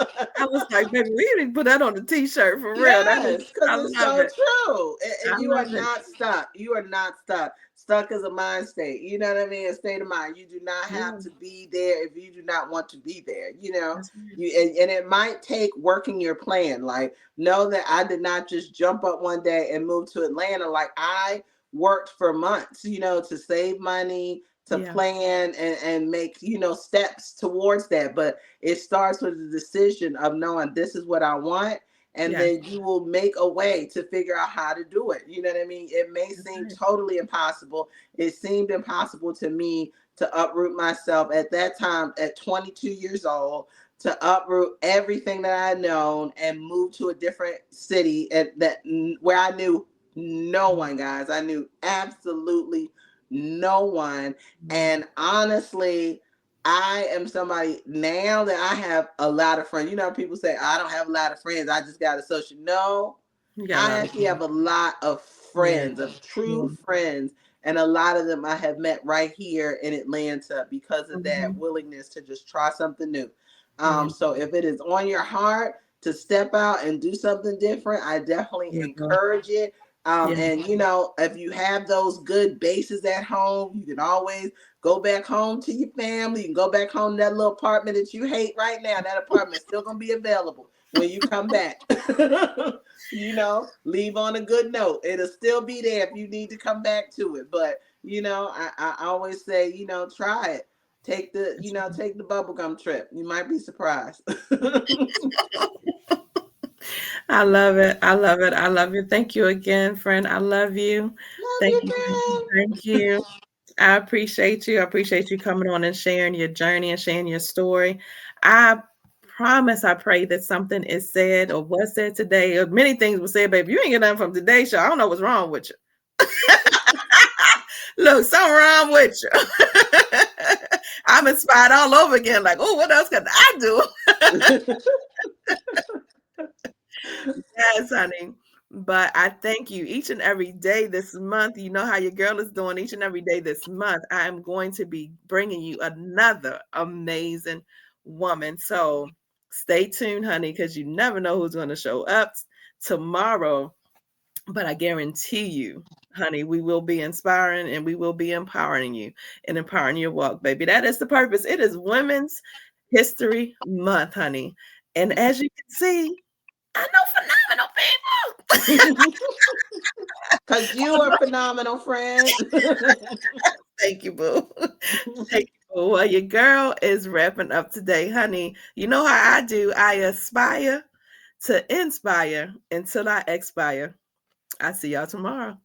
Speaker 1: I was like, baby, we didn't put that on the t-shirt for real.
Speaker 2: Yes, because
Speaker 1: I
Speaker 2: it's
Speaker 1: love
Speaker 2: so
Speaker 1: it.
Speaker 2: true.
Speaker 1: I
Speaker 2: And you are
Speaker 1: love it.
Speaker 2: not stuck. You are not stuck. Stuck is a mind state. You know what I mean? A state of mind. You do not have
Speaker 1: Yeah,
Speaker 2: to be there if you do not want to be there.
Speaker 1: that's right.
Speaker 2: And it might take working your plan. Like, know that I did not just jump up one day and move to Atlanta. Like, I worked for months, to save money, to
Speaker 1: Yeah,
Speaker 2: plan and make, steps towards that. But it starts with the decision of knowing this is what I want, and
Speaker 1: yeah,
Speaker 2: then you will make a way to figure out how to do it. You know what I mean? It may
Speaker 1: that's
Speaker 2: seem
Speaker 1: right.
Speaker 2: totally impossible. It seemed impossible to me to uproot myself at that time at 22 years old, to uproot everything that I had known and move to a different city at that where I knew no one, guys. I knew absolutely no one.
Speaker 1: Mhm.
Speaker 2: And honestly, I am somebody now that I have a lot of friends. People say I don't have a lot of friends. I just got a social. No,
Speaker 1: You got a
Speaker 2: I
Speaker 1: lot of
Speaker 2: actually have a lot of
Speaker 1: yeah,
Speaker 2: friends, of
Speaker 1: yeah.
Speaker 2: true friends, and a lot of them I have met right here in Atlanta because of that
Speaker 1: Mhm.
Speaker 2: willingness to just try something new.
Speaker 1: Yeah,
Speaker 2: So if it is on your heart to step out and do something different, I definitely
Speaker 1: yeah, girl.
Speaker 2: encourage it.
Speaker 1: Yeah,
Speaker 2: And if you have those good bases at home, you can always go back home to your family. You can go back home to that little apartment that you hate right now. That apartment's still gonna be available when you come back. Leave on a good note. It'll still be there if you need to come back to it. But I always say, try it. Take the bubblegum trip. You might be surprised. Love
Speaker 1: I love it. I love it. I love you. Thank you again, friend. I love you. Thank
Speaker 2: you,
Speaker 1: you.
Speaker 2: girl.
Speaker 1: Thank you. I appreciate you. I appreciate you coming on and sharing your journey and sharing your story. I promise, I pray that something is said or was said today, or many things were said, baby. You ain't get nothing from today's show. I don't know what's wrong with you. Look, something wrong with you. I'm inspired all over again. Like, oh, what else can I do? Yes, honey. But I thank you each and every day this month. You know how your girl is doing each and every day this month. I am going to be bringing you another amazing woman. So stay tuned, honey, because you never know who's going to show up tomorrow. But I guarantee you, honey, we will be inspiring and we will be empowering you and empowering your walk, baby. That is the purpose. It is Women's History Month, honey. And as you can see, I know phenomenal people.
Speaker 2: Because you are phenomenal, friend.
Speaker 1: Thank you, boo. Thank you, boo. Well, your girl is wrapping up today, honey. You know how I do. I aspire to inspire until I expire. I see y'all tomorrow.